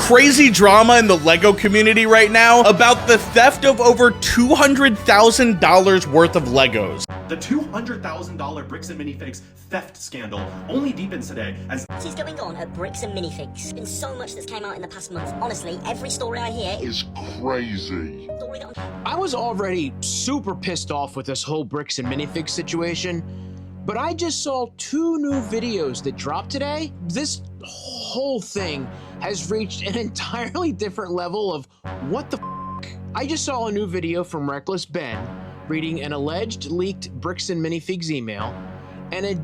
crazy drama in the LEGO community right now about the theft of over $200,000 worth of Legos. The $200,000 Bricks and Minifigs theft scandal only deepens today as What is going on at Bricks and Minifigs? There's been so much that's came out in the past month. Honestly, every story I hear is crazy. I was already super pissed off with this whole Bricks and Minifigs situation, but I just saw 2 new videos that dropped today. This whole thing has reached an entirely different level of what the f***. I just saw a new video from Reckless Ben reading an alleged leaked Bricks and Minifigs email and a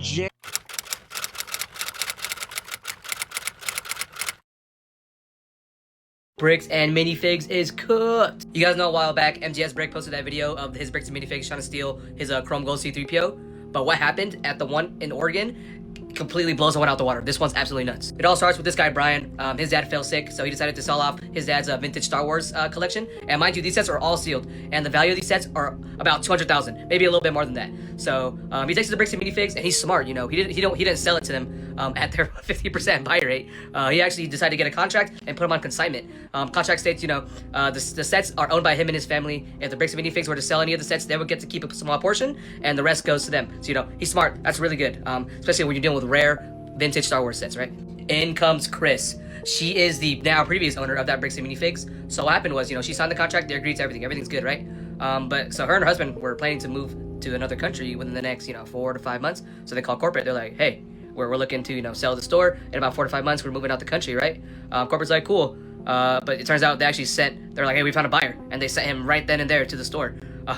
Bricks and Minifigs is cooked. You guys know a while back, MGS Brick posted that video of his Bricks and Minifigs trying to steal his Chrome Gold C3PO. But what happened at the one in Oregon completely blows the one out the water. This one's absolutely nuts. It all starts with this guy, Brian. His dad fell sick, so he decided to sell off his dad's vintage Star Wars collection. And mind you, these sets are all sealed, and the value of these sets are about $200,000, maybe a little bit more than that. So he takes the Bricks and Minifigs, and he's smart. You know, he didn't sell it to them at their 50% buy rate. He actually decided to get a contract and put them on consignment. Contract states, you know, the sets are owned by him and his family. If the Bricks and Minifigs were to sell any of the sets, they would get to keep a small portion, and the rest goes to them. So, you know, he's smart. That's really good, especially when you're dealing with rare vintage Star Wars sets, right? In comes Chris. She is the now previous owner of that Bricks and Minifigs. So what happened was, you know, she signed the contract, they agreed to everything. Everything's good, right? But so her and her husband were planning to move to another country within the next, 4 to 5 months. So they called corporate. They're like, hey, we're looking to, sell the store. In about 4 to 5 months, we're moving out the country, right? Corporate's like, cool. But it turns out they actually they're like, hey, we found a buyer. And they sent him right then and there to the store.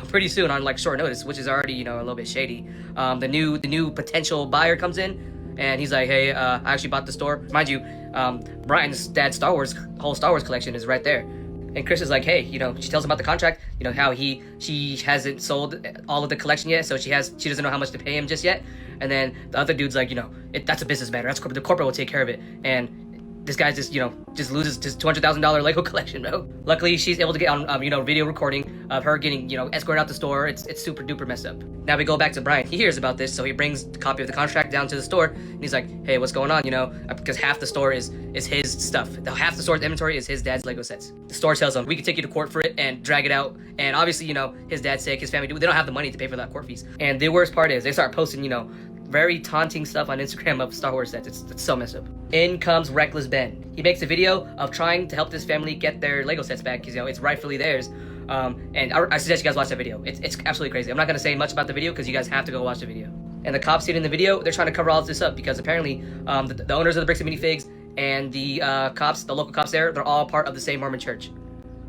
Pretty soon on like short notice, which is already, a little bit shady. The new potential buyer comes in. And he's like, hey, I actually bought the store. Mind you, Brian's dad's whole Star Wars collection is right there. And Chris is like, hey, she tells him about the contract, how she hasn't sold all of the collection yet, so she doesn't know how much to pay him just yet. And then the other dude's like, that's a business matter. The corporate will take care of it. And this guy just loses his $200,000 Lego collection, bro. Luckily, she's able to get on, video recording of her getting, escorted out the store. It's super duper messed up. Now we go back to Brian. He hears about this, so he brings the copy of the contract down to the store, and he's like, hey, what's going on, because half the store is his stuff. Half the store's inventory is his dad's Lego sets. The store tells him, we can take you to court for it and drag it out. And obviously, his dad's sick, his family, they don't have the money to pay for that court fees. And the worst part is they start posting, very taunting stuff on Instagram of Star Wars sets. It's so messed up. In comes Reckless Ben. He makes a video of trying to help this family get their Lego sets back because it's rightfully theirs. And I suggest you guys watch that video. It's absolutely crazy. I'm not gonna say much about the video because you guys have to go watch the video. And the cops seen in the video, they're trying to cover all of this up because apparently the owners of the Bricks and Minifigs and the local cops there, they're all part of the same Mormon church.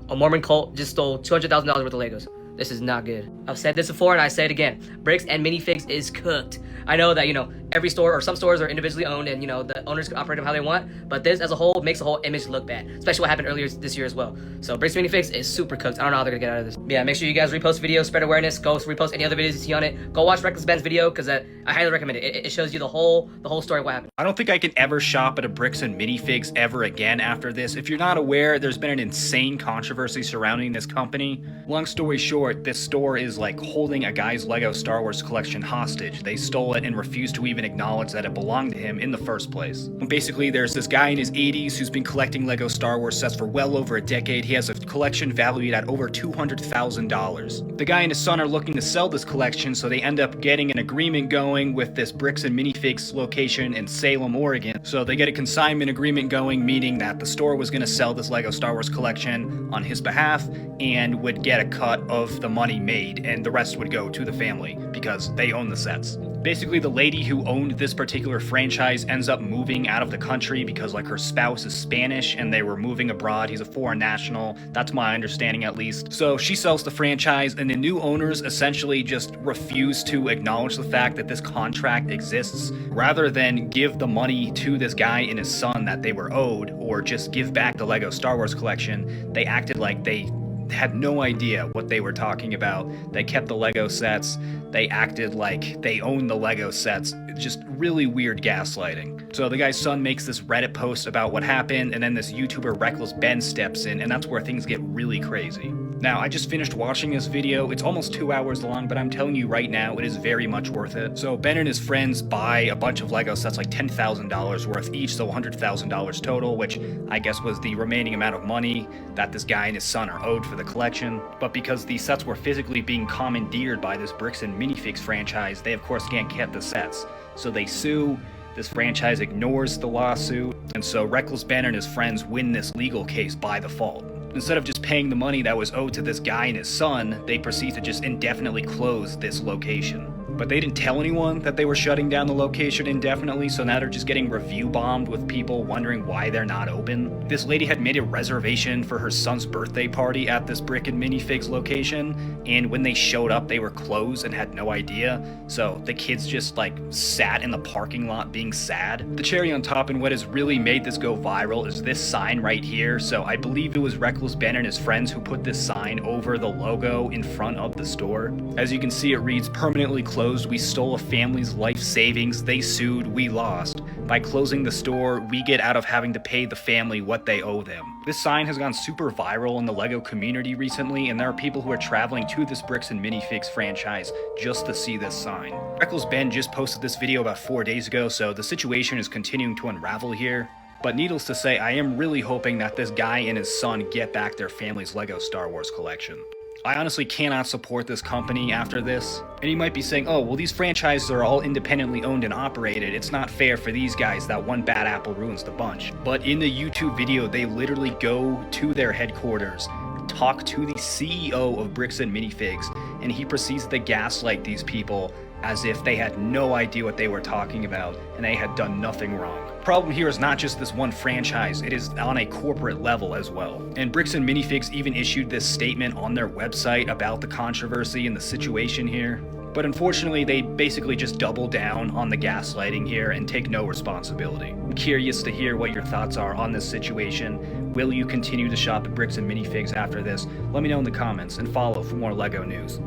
A Mormon cult just stole $200,000 worth of Legos. This is not good. I've said this before and I say it again. Bricks and Minifigs is cooked. I know that, every store or some stores are individually owned and, the owners can operate them how they want, but this as a whole makes the whole image look bad, especially what happened earlier this year as well. So Bricks and Minifigs is super cooked. I don't know how they're gonna get out of this. Yeah, make sure you guys repost videos, spread awareness, go repost any other videos you see on it. Go watch Reckless Ben's video because I highly recommend it. It shows you the whole story of what happened. I don't think I can ever shop at a Bricks and Minifigs ever again after this. If you're not aware, there's been an insane controversy surrounding this company. Long story short, this store is like holding a guy's Lego Star Wars collection hostage. They stole it and refused to even acknowledge that it belonged to him in the first place. Basically, there's this guy in his 80s who's been collecting Lego Star Wars sets for well over a decade. He has a collection valued at over $200,000. The guy and his son are looking to sell this collection, so they end up getting an agreement going with this Bricks and Minifigs location in Salem, Oregon. So they get a consignment agreement going, meaning that the store was going to sell this Lego Star Wars collection on his behalf and would get a cut of the money made, and the rest would go to the family because they own the sets. Basically, the lady who owned this particular franchise ends up moving out of the country because like her spouse is Spanish and they were moving abroad. He's a foreign national. That's my understanding at least. So she sells the franchise and the new owners essentially just refuse to acknowledge the fact that this contract exists. Rather than give the money to this guy and his son that they were owed or just give back the Lego Star Wars collection, they acted like they had no idea what they were talking about. They kept the Lego sets. They acted like they owned the Lego sets. Just really weird gaslighting. So the guy's son makes this Reddit post about what happened, and then this YouTuber Reckless Ben steps in, and that's where things get really crazy. Now, I just finished watching this video. It's almost 2 hours long, but I'm telling you right now, it is very much worth it. So Ben and his friends buy a bunch of Legos that's like $10,000 worth each, so $100,000 total, which I guess was the remaining amount of money that this guy and his son are owed for the collection. But because these sets were physically being commandeered by this Bricks and Minifigs franchise, they of course can't get the sets. So they sue. This franchise ignores the lawsuit, and so Reckless Ben and his friends win this legal case by default. Instead of just paying the money that was owed to this guy and his son, they proceed to just indefinitely close this location. But they didn't tell anyone that they were shutting down the location indefinitely, so now they're just getting review bombed with people wondering why they're not open. This lady had made a reservation for her son's birthday party at this Brick and Minifigs location, and when they showed up, they were closed and had no idea. So the kids just like sat in the parking lot being sad. The cherry on top and what has really made this go viral is this sign right here. So I believe it was Reckless Ben and his friends who put this sign over the logo in front of the store. As you can see, it reads, "Permanently closed. We stole a family's life savings. They sued. We lost. By closing the store, we get out of having to pay the family what they owe them." This sign has gone super viral in the LEGO community recently, and there are people who are traveling to this Bricks and Minifigs franchise just to see this sign. Reckless Ben just posted this video about 4 days ago, so the situation is continuing to unravel here. But needless to say, I am really hoping that this guy and his son get back their family's LEGO Star Wars collection. I honestly cannot support this company after this. And you might be saying, oh, well, these franchises are all independently owned and operated. It's not fair for these guys that one bad apple ruins the bunch. But in the YouTube video, they literally go to their headquarters, talk to the CEO of Bricks and Minifigs, and he proceeds to gaslight these people as if they had no idea what they were talking about and they had done nothing wrong. The problem here is not just this one franchise, it is on a corporate level as well. And Bricks and Minifigs even issued this statement on their website about the controversy and the situation here. But unfortunately, they basically just double down on the gaslighting here and take no responsibility. I'm curious to hear what your thoughts are on this situation. Will you continue to shop at Bricks and Minifigs after this? Let me know in the comments and follow for more LEGO news.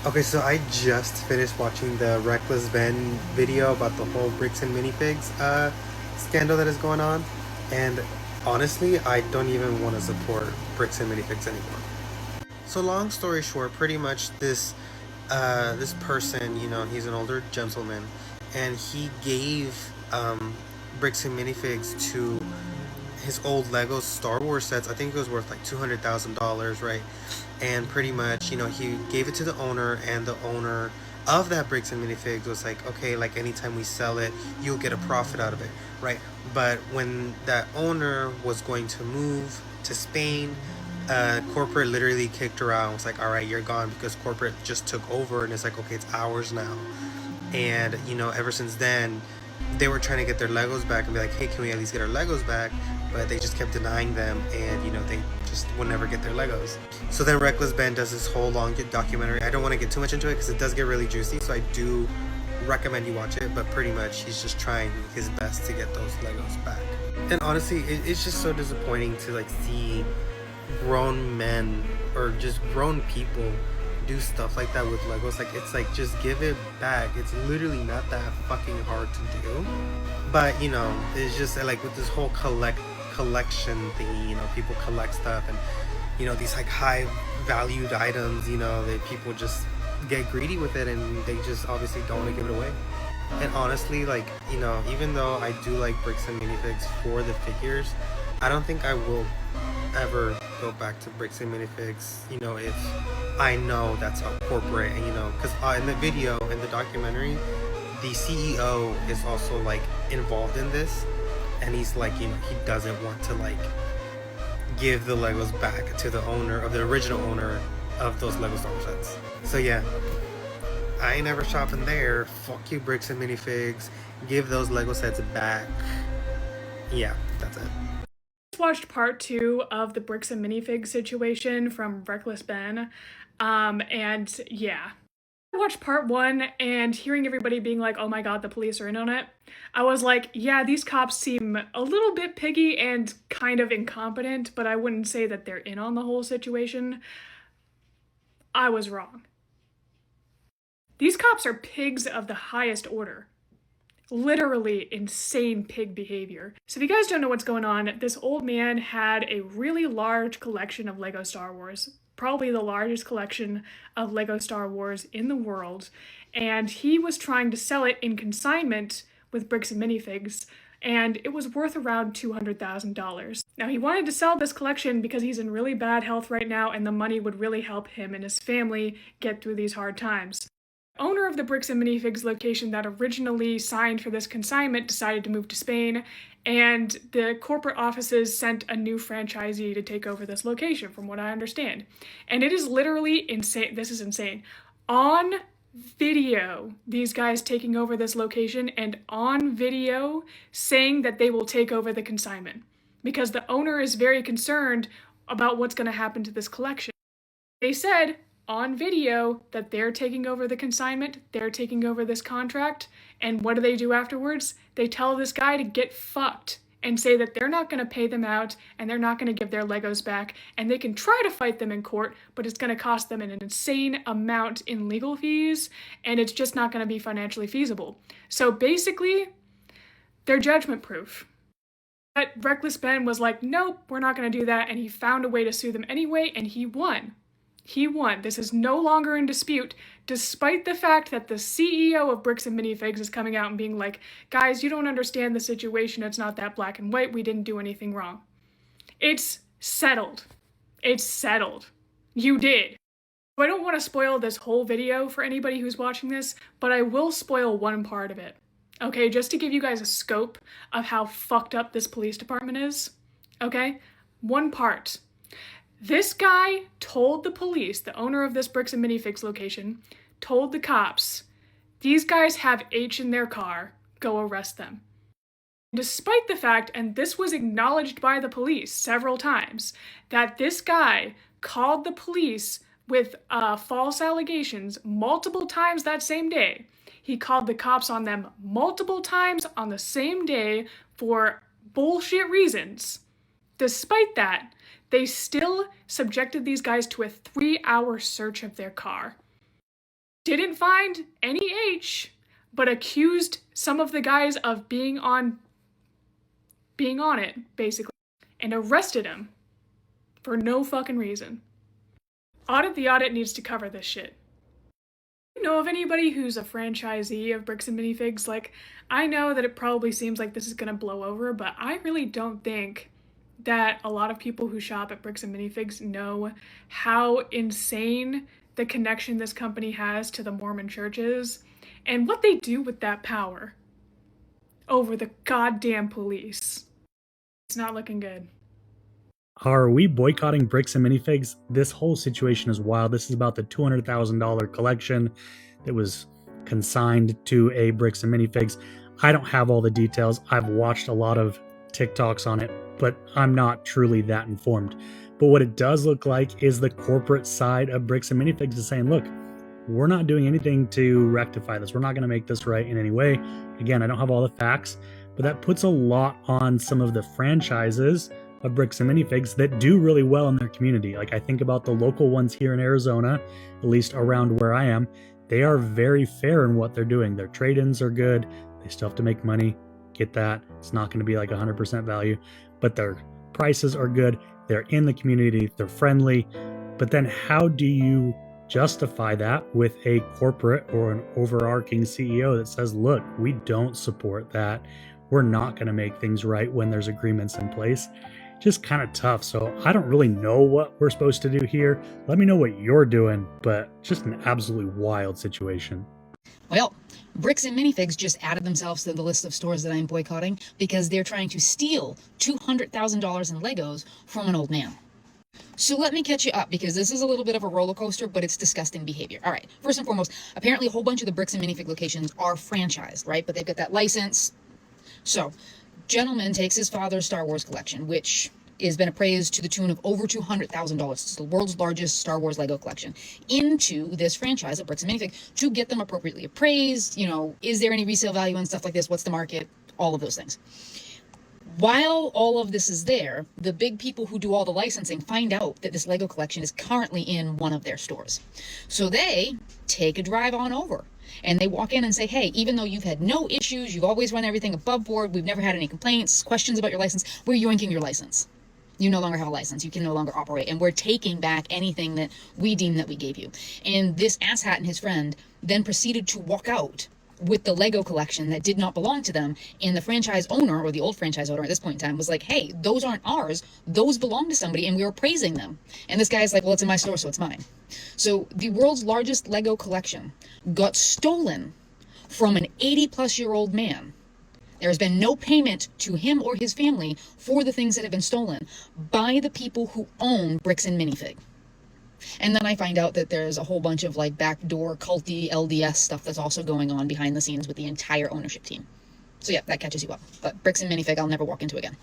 Okay, so I just finished watching the Reckless Ben video about the whole Bricks and Minifigs scandal that is going on, and honestly, I don't even want to support Bricks and Minifigs anymore. So long story short, pretty much this person, you know, he's an older gentleman, and he gave Bricks and Minifigs to his old Lego Star Wars sets. I think it was worth like $200,000, right? And pretty much, you know, he gave it to the owner, and the owner of that Bricks and Minifigs was like, okay, like anytime we sell it, you'll get a profit out of it, right? But when that owner was going to move to Spain, corporate literally kicked her out. It was like, all right, you're gone, because corporate just took over, and it's like, okay, it's ours now. And, you know, ever since then, they were trying to get their Legos back and be like, hey, can we at least get our Legos back? But they just kept denying them, and, you know, they just would never get their Legos. So then Reckless Ben does this whole long documentary. I don't want to get too much into it because it does get really juicy, so I do recommend you watch it, but pretty much he's just trying his best to get those Legos back. And honestly, it's just so disappointing to like see grown men or just grown people do stuff like that with Legos. Like, it's like, just give it back. It's literally not that fucking hard to do. But, you know, it's just like with this whole collection thingy, you know, people collect stuff, and, you know, these like high valued items, you know, that people just get greedy with it, and they just obviously don't want to give it away. And honestly, like, you know, even though I do like Bricks and Minifigs for the figures, I don't think I will ever go back to Bricks and Minifigs, you know, if I know that's how corporate, and, you know, because in the video, in the documentary, the CEO is also like involved in this, and he's like, you know, he doesn't want to like give the Legos back to the owner of the original owner of those Lego Star Wars sets. So yeah, I ain't ever shopping there. Fuck you, Bricks and Minifigs. Give those Lego sets back. Yeah, that's it. Watched part 2 of the Bricks and Minifigs situation from Reckless Ben, and yeah, I watched part 1, and hearing everybody being like, oh my god, the police are in on it, I was like, yeah, these cops seem a little bit piggy and kind of incompetent, but I wouldn't say that they're in on the whole situation. I was wrong. These cops are pigs of the highest order. Literally insane pig behavior. So if you guys don't know what's going on, this old man had a really large collection of Lego Star Wars, probably the largest collection of Lego Star Wars in the world, and he was trying to sell it in consignment with Bricks and Minifigs, and it was worth around $200,000. Now, he wanted to sell this collection because he's in really bad health right now, and the money would really help him and his family get through these hard times. Owner of the Bricks and Minifigs location that originally signed for this consignment decided to move to Spain, and the corporate offices sent a new franchisee to take over this location, from what I understand. And it is literally insane. This is insane. On video, these guys taking over this location, and on video saying that they will take over the consignment because the owner is very concerned about what's going to happen to this collection. They said on video that they're taking over the consignment, they're taking over this contract, and what do they do afterwards? They tell this guy to get fucked and say that they're not going to pay them out and they're not going to give their Legos back, and they can try to fight them in court, but it's going to cost them an insane amount in legal fees, and it's just not going to be financially feasible. So basically, they're judgment proof. But Reckless Ben was like, nope, we're not going to do that, and he found a way to sue them anyway, and he won. He won. This is no longer in dispute, despite the fact that the CEO of Bricks and Minifigs is coming out and being like, guys, you don't understand the situation. It's not that black and white. We didn't do anything wrong. It's settled. It's settled. You did. I don't want to spoil this whole video for anybody who's watching this, but I will spoil one part of it. Okay, just to give you guys a scope of how fucked up this police department is. Okay? One part. This guy told the police, the owner of this Bricks and Minifigs location, told the cops, these guys have H in their car, go arrest them. Despite the fact, and this was acknowledged by the police several times, that this guy called the police with false allegations multiple times that same day. He called the cops on them multiple times on the same day for bullshit reasons. Despite that, they still subjected these guys to a 3-hour search of their car. Didn't find any H, but accused some of the guys of being on it, basically, and arrested him for no fucking reason. Audit the Audit needs to cover this shit. Do you know of anybody who's a franchisee of Bricks and Minifigs? Like, I know that it probably seems like this is gonna blow over, but I really don't think that a lot of people who shop at Bricks and Minifigs know how insane the connection this company has to the Mormon churches and what they do with that power over the goddamn police. It's not looking good. Are we boycotting Bricks and Minifigs? This whole situation is wild. This is about the $200,000 collection that was consigned to a Bricks and Minifigs. I don't have all the details. I've watched a lot of TikToks on it, but I'm not truly that informed. But what it does look like is the corporate side of Bricks and Minifigs is saying, look, we're not doing anything to rectify this. We're not going to make this right in any way. Again, I don't have all the facts, but that puts a lot on some of the franchises of Bricks and Minifigs that do really well in their community. Like, I think about the local ones here in Arizona, at least around where I am. They are very fair in what they're doing. Their trade-ins are good. They still have to make money. Get that. It's not going to be like 100% value, but their prices are good. They're in the community. They're friendly. But then how do you justify that with a corporate or an overarching CEO that says, look, we don't support that. We're not going to make things right when there's agreements in place. Just kind of tough. So I don't really know what we're supposed to do here. Let me know what you're doing, but just an absolutely wild situation. Well, Bricks and Minifigs just added themselves to the list of stores that I'm boycotting because they're trying to steal $200,000 in Legos from an old man. So let me catch you up because this is a little bit of a roller coaster, but it's disgusting behavior. All right, first and foremost, apparently a whole bunch of the Bricks and Minifig locations are franchised, right? But they've got that license. So, gentleman takes his father's Star Wars collection, which has been appraised to the tune of over $200,000. It's the world's largest Star Wars Lego collection, into this franchise of Bricks and Minifig to get them appropriately appraised. You know, is there any resale value and stuff like this? What's the market? All of those things. While all of this is there, the big people who do all the licensing find out that this Lego collection is currently in one of their stores. So they take a drive on over and they walk in and say, hey, even though you've had no issues, you've always run everything above board, we've never had any complaints, questions about your license, we're yoinking your license. You no longer have a license. You can no longer operate. And we're taking back anything that we deem that we gave you. And this asshat and his friend then proceeded to walk out with the Lego collection that did not belong to them. And the franchise owner, or the old franchise owner at this point in time, was like, hey, those aren't ours. Those belong to somebody, and we were praising them. And this guy's like, well, it's in my store, so it's mine. So the world's largest Lego collection got stolen from an 80-plus-year-old man. There has been no payment to him or his family for the things that have been stolen by the people who own Bricks and Minifig. And then I find out that there's a whole bunch of like backdoor culty LDS stuff that's also going on behind the scenes with the entire ownership team. So yeah, that catches you up. But Bricks and Minifig I'll never walk into again.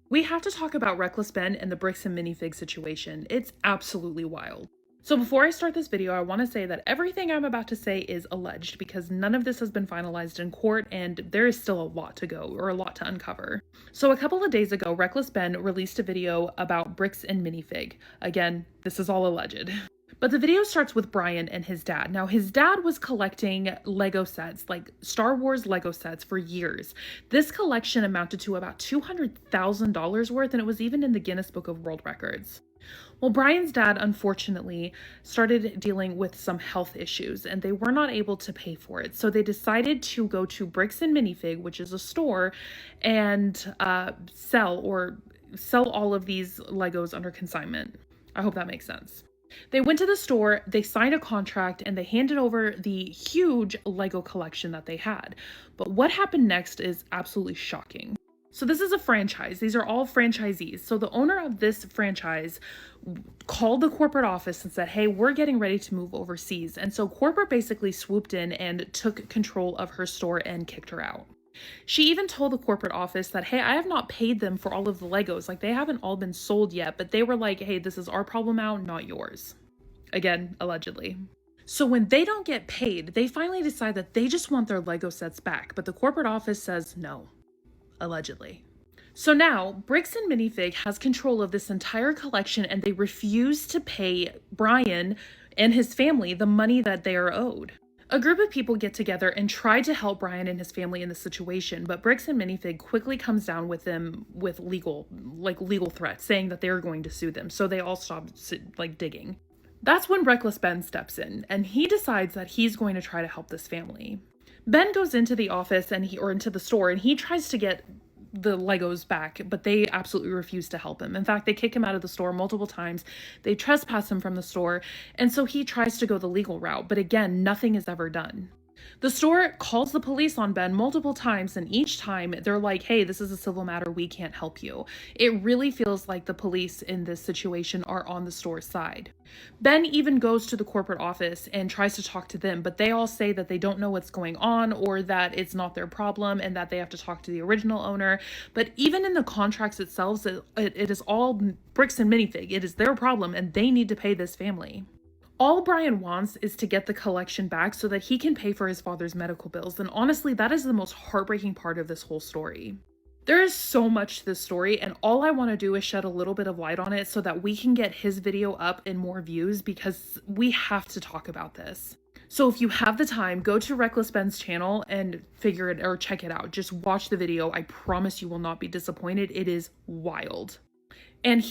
We have to talk about Reckless Ben and the Bricks and Minifig situation. It's absolutely wild. So before I start this video, I want to say that everything I'm about to say is alleged because none of this has been finalized in court and there is still a lot to go, or a lot to uncover. So a couple of days ago, Reckless Ben released a video about Bricks and Minifig. Again, this is all alleged. But the video starts with Brian and his dad. Now, his dad was collecting Lego sets, like Star Wars Lego sets, for years. This collection amounted to about $200,000 worth, and it was even in the Guinness Book of World Records. Well, Brian's dad, unfortunately, started dealing with some health issues, and they were not able to pay for it. So they decided to go to Bricks and Minifig, which is a store, and sell all of these Legos under consignment. I hope that makes sense. They went to the store, they signed a contract, and they handed over the huge Lego collection that they had. But what happened next is absolutely shocking. So this is a franchise. These are all franchisees. So the owner of this franchise called the corporate office and said, hey, we're getting ready to move overseas. And so corporate basically swooped in and took control of her store and kicked her out. She even told the corporate office that, hey, I have not paid them for all of the Legos. Like, they haven't all been sold yet, but they were like, hey, this is our problem now, not yours. Again, allegedly. So when they don't get paid, they finally decide that they just want their Lego sets back, but the corporate office says no. Allegedly. So now, Bricks and Minifig has control of this entire collection, and they refuse to pay Brian and his family the money that they are owed. A group of people get together and try to help Brian and his family in this situation, but Bricks and Minifig quickly comes down with them with legal threats, saying that they're going to sue them. So they all stop digging. That's when Reckless Ben steps in, and he decides that he's going to try to help this family. Ben goes into the office or into the store, and he tries to get the Legos back, but they absolutely refuse to help him. In fact, they kick him out of the store multiple times. They trespass him from the store, and so he tries to go the legal route, but again, nothing is ever done. The store calls the police on Ben multiple times, and each time they're like, hey, this is a civil matter, we can't help you. It really feels like the police in this situation are on the store's side. Ben even goes to the corporate office and tries to talk to them, but they all say that they don't know what's going on, or that it's not their problem, and that they have to talk to the original owner. But even in the contracts itself, it is all Bricks and Minifig. It is their problem, and they need to pay this family. All Brian wants is to get the collection back so that he can pay for his father's medical bills, and honestly, that is the most heartbreaking part of this whole story. There is so much to this story, and all I want to do is shed a little bit of light on it so that we can get his video up and more views, because we have to talk about this. So if you have the time, go to Reckless Ben's channel and figure it or check it out. Just watch the video. I promise you will not be disappointed. It is wild. And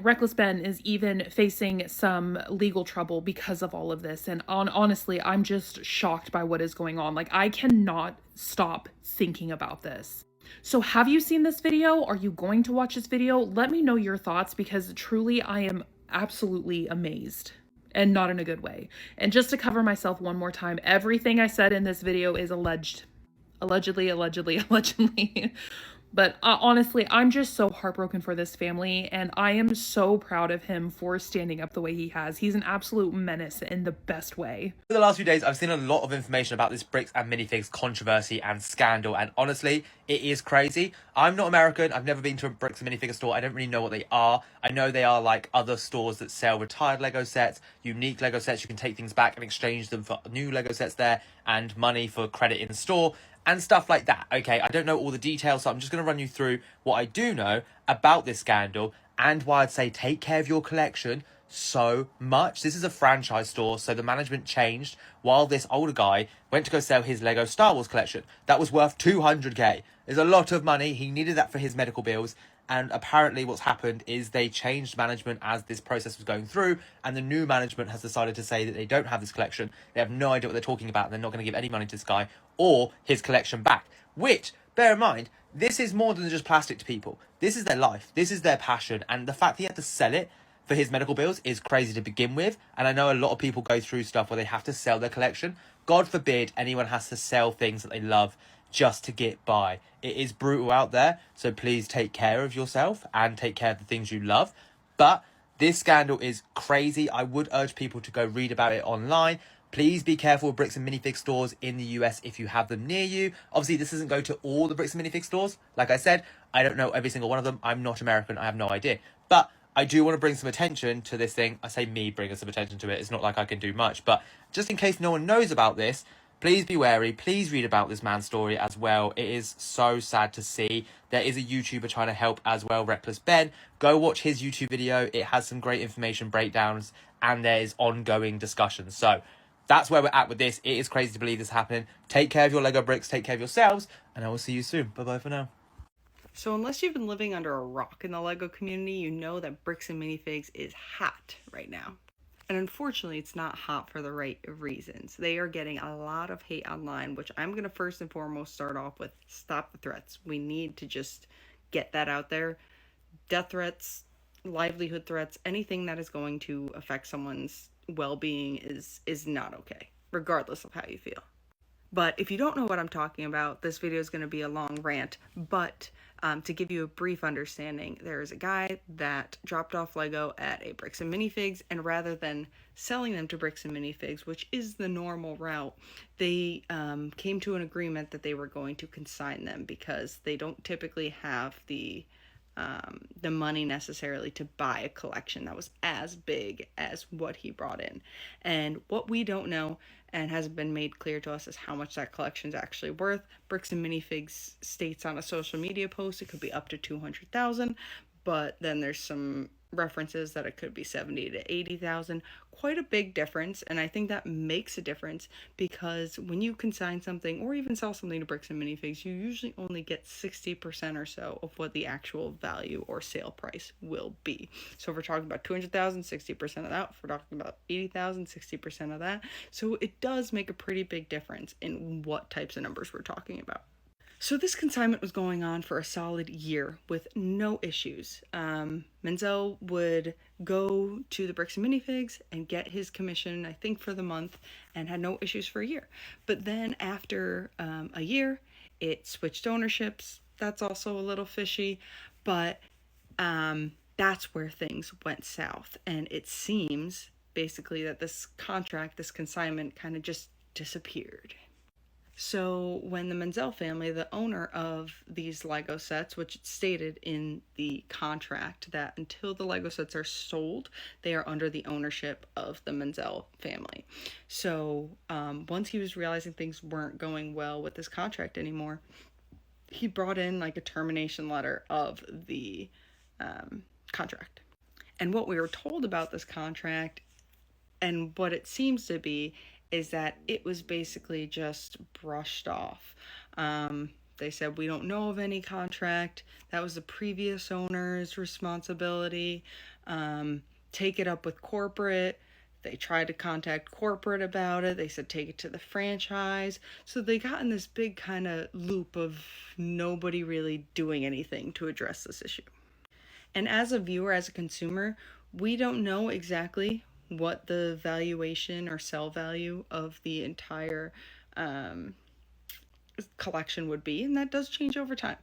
Reckless Ben is even facing some legal trouble because of all of this. And honestly, I'm just shocked by what is going on. Like, I cannot stop thinking about this. So have you seen this video? Are you going to watch this video? Let me know your thoughts, because truly I am absolutely amazed, and not in a good way. And just to cover myself one more time, everything I said in this video is alleged. Allegedly. But honestly, I'm just so heartbroken for this family, and I am so proud of him for standing up the way he has. He's an absolute menace in the best way. For the last few days, I've seen a lot of information about this Bricks and Minifigs controversy and scandal, and honestly, it is crazy. I'm not American. I've never been to a Bricks and Minifig store. I don't really know what they are. I know they are like other stores that sell retired Lego sets, unique Lego sets. You can take things back and exchange them for new Lego sets there, and money for credit in store, and stuff like that. Okay, I don't know all the details, so I'm just going to run you through what I do know about this scandal and why I'd say take care of your collection so much. This is a franchise store, so the management changed while this older guy went to go sell his Lego Star Wars collection. That was worth 200k. There's a lot of money. He needed that for his medical bills, And apparently what's happened is they changed management as this process was going through, and the new management has decided to say that they don't have this collection. They have no idea what they're talking about, and they're not going to give any money to this guy or his collection back. Which, bear in mind, this is more than just plastic to people. This is their life. This is their passion. And the fact that he had to sell it for his medical bills is crazy to begin with. And I know a lot of people go through stuff where they have to sell their collection. God forbid anyone has to sell things that they love just to get by. It is brutal out there, so please take care of yourself and take care of the things you love. But this scandal is crazy. I would urge people to go read about it online. Please be careful with Bricks and Minifig stores in the US if you have them near you. Obviously, this doesn't go to all the Bricks and Minifig stores. Like I said, I don't know every single one of them. I'm not American. I have no idea. But I do want to bring some attention to this thing. I say me bringing some attention to it. It's not like I can do much. But just in case no one knows about this, please be wary. Please read about this man's story as well. It is so sad to see. There is a YouTuber trying to help as well, Reckless Ben. Go watch his YouTube video. It has some great information breakdowns and there is ongoing discussion. So that's where we're at with this. It is crazy to believe this happening. Take care of your Lego bricks. Take care of yourselves. And I will see you soon. Bye-bye for now. So unless you've been living under a rock in the Lego community, you know that Bricks and Minifigs is hot right now. And unfortunately, it's not hot for the right reasons. They are getting a lot of hate online, which I'm going to first and foremost start off with. Stop the threats. We need to just get that out there. Death threats, livelihood threats, anything that is going to affect someone's well-being is not okay, regardless of how you feel. But if you don't know what I'm talking about, this video is going to be a long rant, but to give you a brief understanding, there's a guy that dropped off Lego at a Bricks and Minifigs, and rather than selling them to Bricks and Minifigs, which is the normal route, they came to an agreement that they were going to consign them because they don't typically have the money necessarily to buy a collection that was as big as what he brought in. And what we don't know and hasn't been made clear to us is how much that collection is actually worth. Bricks and Minifigs states on a social media post it could be up to 200,000, but then there's some references that it could be 70 to 80,000. Quite a big difference, and I think that makes a difference because when you consign something or even sell something to Bricks and Minifigs, you usually only get 60% or so of what the actual value or sale price will be. So if we're talking about 200,000, 60% of that. If we're talking about 80,000, 60% of that. So it does make a pretty big difference in what types of numbers we're talking about. So this consignment was going on for a solid year with no issues. Menzel would go to the Bricks and Minifigs and get his commission, I think, for the month, and had no issues for a year. But then after a year, it switched ownerships. That's also a little fishy, but that's where things went south. And it seems basically that this contract, this consignment, kind of just disappeared. So when the Menzel family, the owner of these Lego sets, which it stated in the contract that until the Lego sets are sold, they are under the ownership of the Menzel family. So once he was realizing things weren't going well with this contract anymore, he brought in like a termination letter of the contract. And what we were told about this contract and what it seems to be is that it was basically just brushed off. They said, we don't know of any contract. That was the previous owner's responsibility. Take it up with corporate. They tried to contact corporate about it. They said, take it to the franchise. So they got in this big kind of loop of nobody really doing anything to address this issue. And as a viewer, as a consumer, we don't know exactly what the valuation or sell value of the entire collection would be, and that does change over time.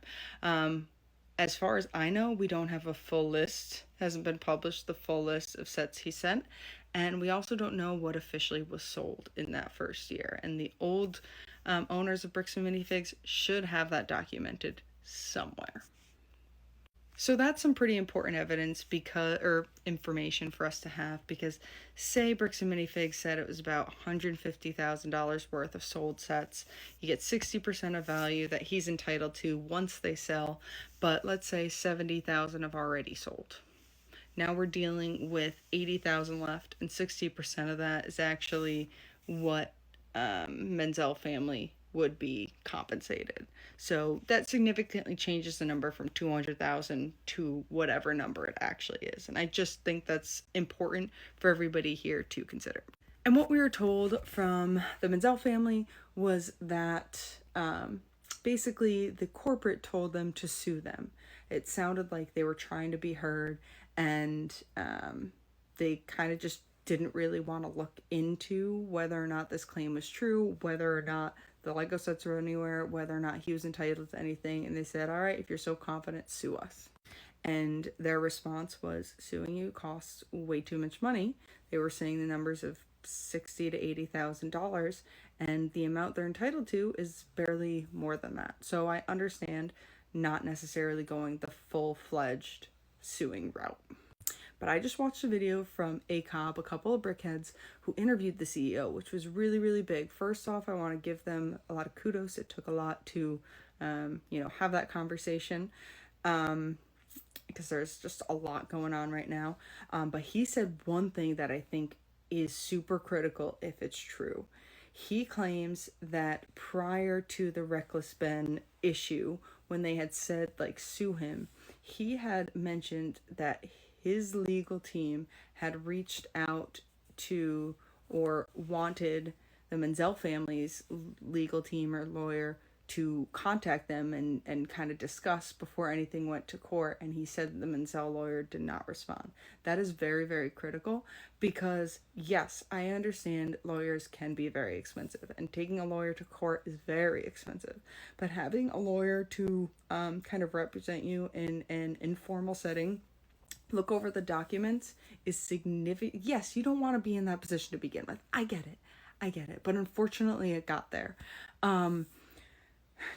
As far as I know, we don't have a full list, hasn't been published, the full list of sets he sent, and we also don't know what officially was sold in that first year, and the old owners of Bricks and Minifigs should have that documented somewhere. So that's some pretty important evidence or information for us to have, because say Bricks and Minifigs said it was about $150,000 worth of sold sets. You get 60% of value that he's entitled to once they sell, but let's say 70,000 have already sold. Now we're dealing with 80,000 left, and 60% of that is actually what Menzel family would be compensated. So that significantly changes the number from 200,000 to whatever number it actually is. And I just think that's important for everybody here to consider. And what we were told from the Menzel family was that basically the corporate told them to sue them. It sounded like they were trying to be heard, and they kind of just didn't really want to look into whether or not this claim was true, whether or not the Lego sets were anywhere, whether or not he was entitled to anything. And they said, all right, if you're so confident, sue us. And their response was, suing you costs way too much money. They were saying the numbers of $60,000 to $80,000, and the amount they're entitled to is barely more than that. So I understand not necessarily going the full-fledged suing route. But I just watched a video from ACOB, a couple of brickheads, who interviewed the CEO, which was really, really big. First off, I want to give them a lot of kudos. It took a lot to, have that conversation, because there's just a lot going on right now. But he said one thing that I think is super critical if it's true. He claims that prior to the Reckless Ben issue, when they had said, sue him, he had mentioned that his legal team had reached out to or wanted the Menzel family's legal team or lawyer to contact them and kind of discuss before anything went to court. And he said that the Menzel lawyer did not respond. That is very, very critical, because yes, I understand lawyers can be very expensive, and taking a lawyer to court is very expensive, but having a lawyer to kind of represent you in an informal setting, look over the documents, is significant. Yes, you don't want to be in that position to begin with. I get it. But unfortunately it got there.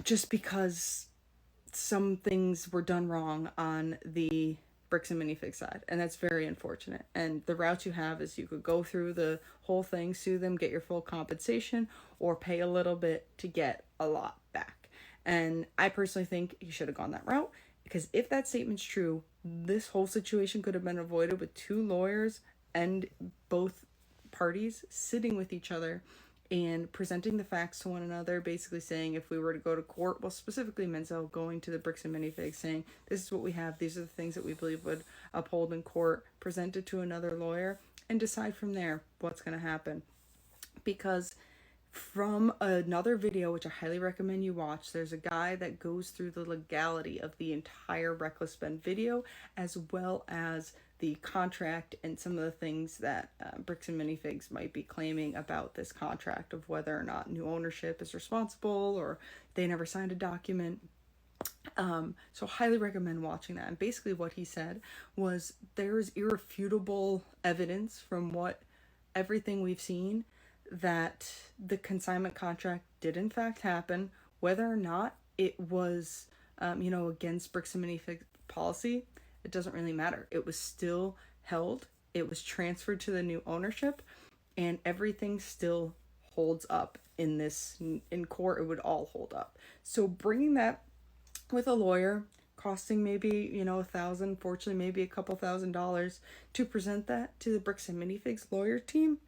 Just because some things were done wrong on the Bricks and Minifig side, and that's very unfortunate. And the route you have is you could go through the whole thing, sue them, get your full compensation, or pay a little bit to get a lot back. And I personally think you should have gone that route, because if that statement's true, this whole situation could have been avoided with two lawyers and both parties sitting with each other and presenting the facts to one another, basically saying, if we were to go to court, well, specifically Menzel going to the Bricks and Minifigs saying, this is what we have, these are the things that we believe would uphold in court, present it to another lawyer, and decide from there what's going to happen. Because from another video, which I highly recommend you watch, there's a guy that goes through the legality of the entire Reckless Ben video, as well as the contract and some of the things that Bricks and Minifigs might be claiming about this contract, of whether or not new ownership is responsible or they never signed a document. So highly recommend watching that. And basically what he said was, there is irrefutable evidence from everything we've seen that the consignment contract did in fact happen. Whether or not it was against Bricks and Minifigs policy, it doesn't really matter. It was still held, it was transferred to the new ownership, and everything still holds up in court. It would all hold up. So bringing that with a lawyer, costing maybe $1,000, fortunately maybe a couple $1,000, to present that to the Bricks and Minifigs lawyer team,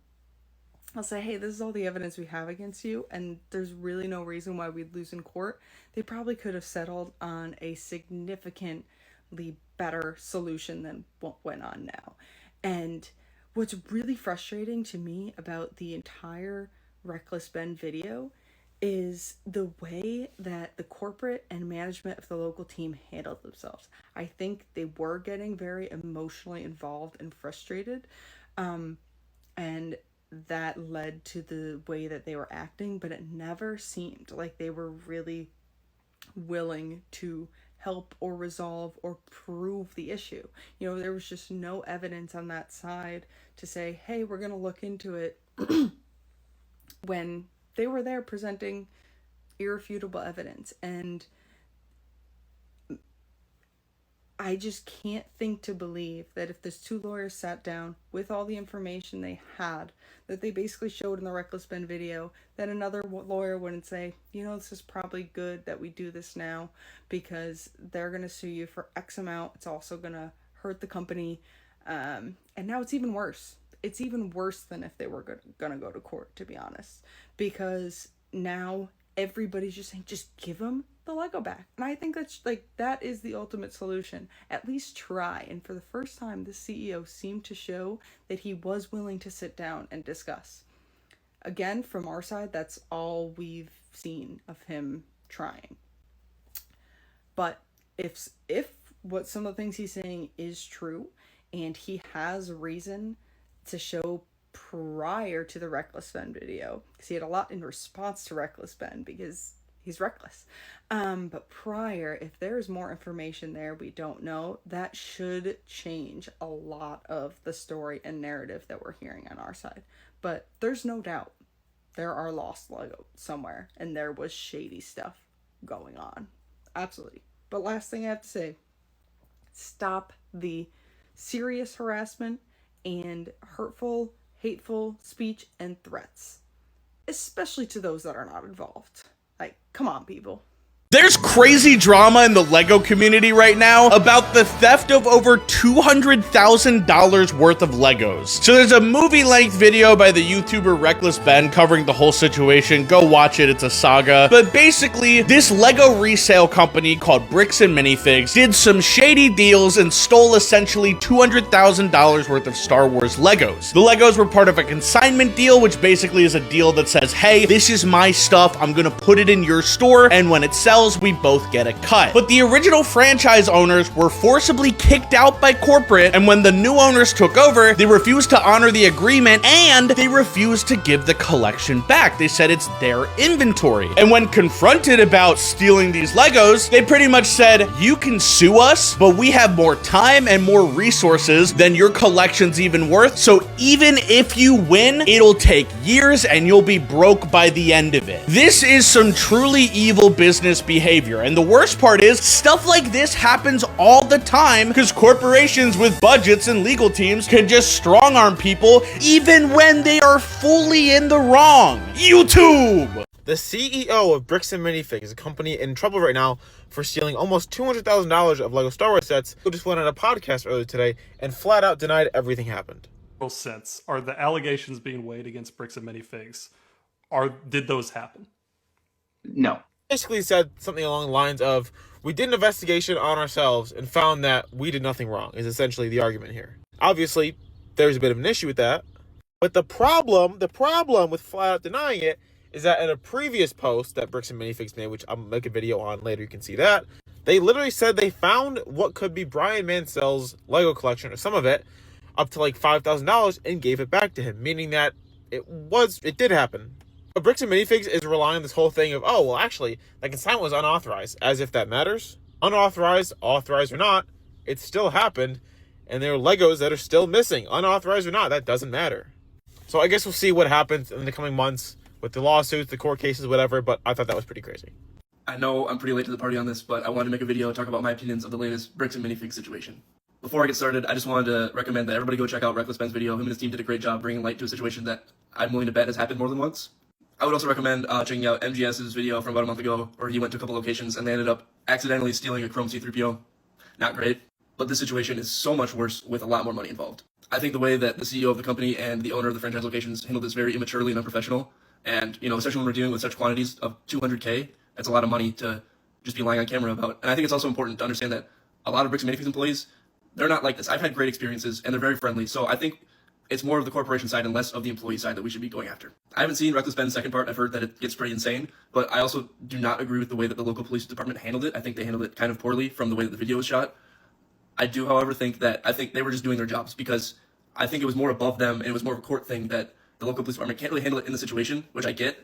I'll say, hey, this is all the evidence we have against you, and there's really no reason why we'd lose in court. They probably could have settled on a significantly better solution than what went on now. And what's really frustrating to me about the entire Reckless Ben video is the way that the corporate and management of the local team handled themselves. I think they were getting very emotionally involved and frustrated, and that led to the way that they were acting, but it never seemed like they were really willing to help or resolve or prove the issue. There was just no evidence on that side to say, hey, we're going to look into it, when they were there presenting irrefutable evidence. And I just can't think to believe that if those two lawyers sat down with all the information they had, that they basically showed in the Reckless Ben video, that another lawyer wouldn't say, this is probably good that we do this now, because they're going to sue you for X amount. It's also going to hurt the company. And now it's even worse. It's even worse than if they were going to go to court, to be honest, because now everybody's just saying, just give them the Lego back. And I think that's like, that is the ultimate solution. At least try. And for the first time, the CEO seemed to show that he was willing to sit down and discuss. Again, from our side, that's all we've seen of him trying. But if what some of the things he's saying is true, and he has reason to show prior to the Reckless Ben video, because he had a lot in response to Reckless Ben because he's reckless. But prior, if there's more information there we don't know, that should change a lot of the story and narrative that we're hearing on our side. But there's no doubt there are lost Lego somewhere, and there was shady stuff going on. Absolutely. But last thing I have to say, stop the serious harassment and hurtful, hateful speech and threats, especially to those that are not involved. Like, come on, people. There's crazy drama in the LEGO community right now about the theft of over $200,000 worth of Legos. So there's a movie-length video by the YouTuber Reckless Ben covering the whole situation. Go watch it, it's a saga. But basically, this LEGO resale company called Bricks Minifigs did some shady deals and stole essentially $200,000 worth of Star Wars Legos. The Legos were part of a consignment deal, which basically is a deal that says, hey, this is my stuff, I'm gonna put it in your store, and when it sells, we both get a cut. But the original franchise owners were forcibly kicked out by corporate, and when the new owners took over, they refused to honor the agreement and they refused to give the collection back. They said it's their inventory. And when confronted about stealing these Legos, they pretty much said, you can sue us, but we have more time and more resources than your collection's even worth. So even if you win, it'll take years and you'll be broke by the end of it. This is some truly evil business behavior. And the worst part is, stuff like this happens all the time because corporations with budgets and legal teams can just strong arm people even when they are fully in the wrong. YouTube! The CEO of Bricks Minifigs, a company in trouble right now for stealing almost $200,000 of LEGO Star Wars sets, who just went on a podcast earlier today and flat out denied everything happened. Sense are the allegations being weighed against Bricks and Minifigs. Did those happen? No. Basically said something along the lines of, we did an investigation on ourselves and found that we did nothing wrong, is essentially the argument here. Obviously, there's a bit of an issue with that, but the problem with flat out denying it is that in a previous post that Bricks and Minifigs made, which I'll make a video on later, you can see that, they literally said they found what could be Brian Mansell's Lego collection, or some of it, up to like $5,000 and gave it back to him, meaning that it did happen. But Bricks and Minifigs is relying on this whole thing of, oh, well, actually, the consignment was unauthorized, as if that matters. Unauthorized, authorized or not, it still happened, and there are Legos that are still missing. Unauthorized or not, that doesn't matter. So I guess we'll see what happens in the coming months with the lawsuits, the court cases, whatever, but I thought that was pretty crazy. I know I'm pretty late to the party on this, but I wanted to make a video and talk about my opinions of the latest Bricks and Minifigs situation. Before I get started, I just wanted to recommend that everybody go check out Reckless Ben's video. Him and his team did a great job bringing light to a situation that I'm willing to bet has happened more than once. I would also recommend checking out MGS's video from about a month ago, where he went to a couple locations and they ended up accidentally stealing a Chrome C-3PO. Not great, but this situation is so much worse with a lot more money involved. I think the way that the CEO of the company and the owner of the franchise locations handled this very immaturely and unprofessional, and, especially when we're dealing with such quantities of 200K, that's a lot of money to just be lying on camera about. And I think it's also important to understand that a lot of Bricks and Minifigs employees, they're not like this. I've had great experiences, and they're very friendly, so I think it's more of the corporation side and less of the employee side that we should be going after. I haven't seen Reckless Ben's second part. I've heard that it gets pretty insane, but I also do not agree with the way that the local police department handled it. I think they handled it kind of poorly from the way that the video was shot. I do, however, think they were just doing their jobs, because I think it was more above them, and it was more of a court thing that the local police department can't really handle it in the situation, which I get.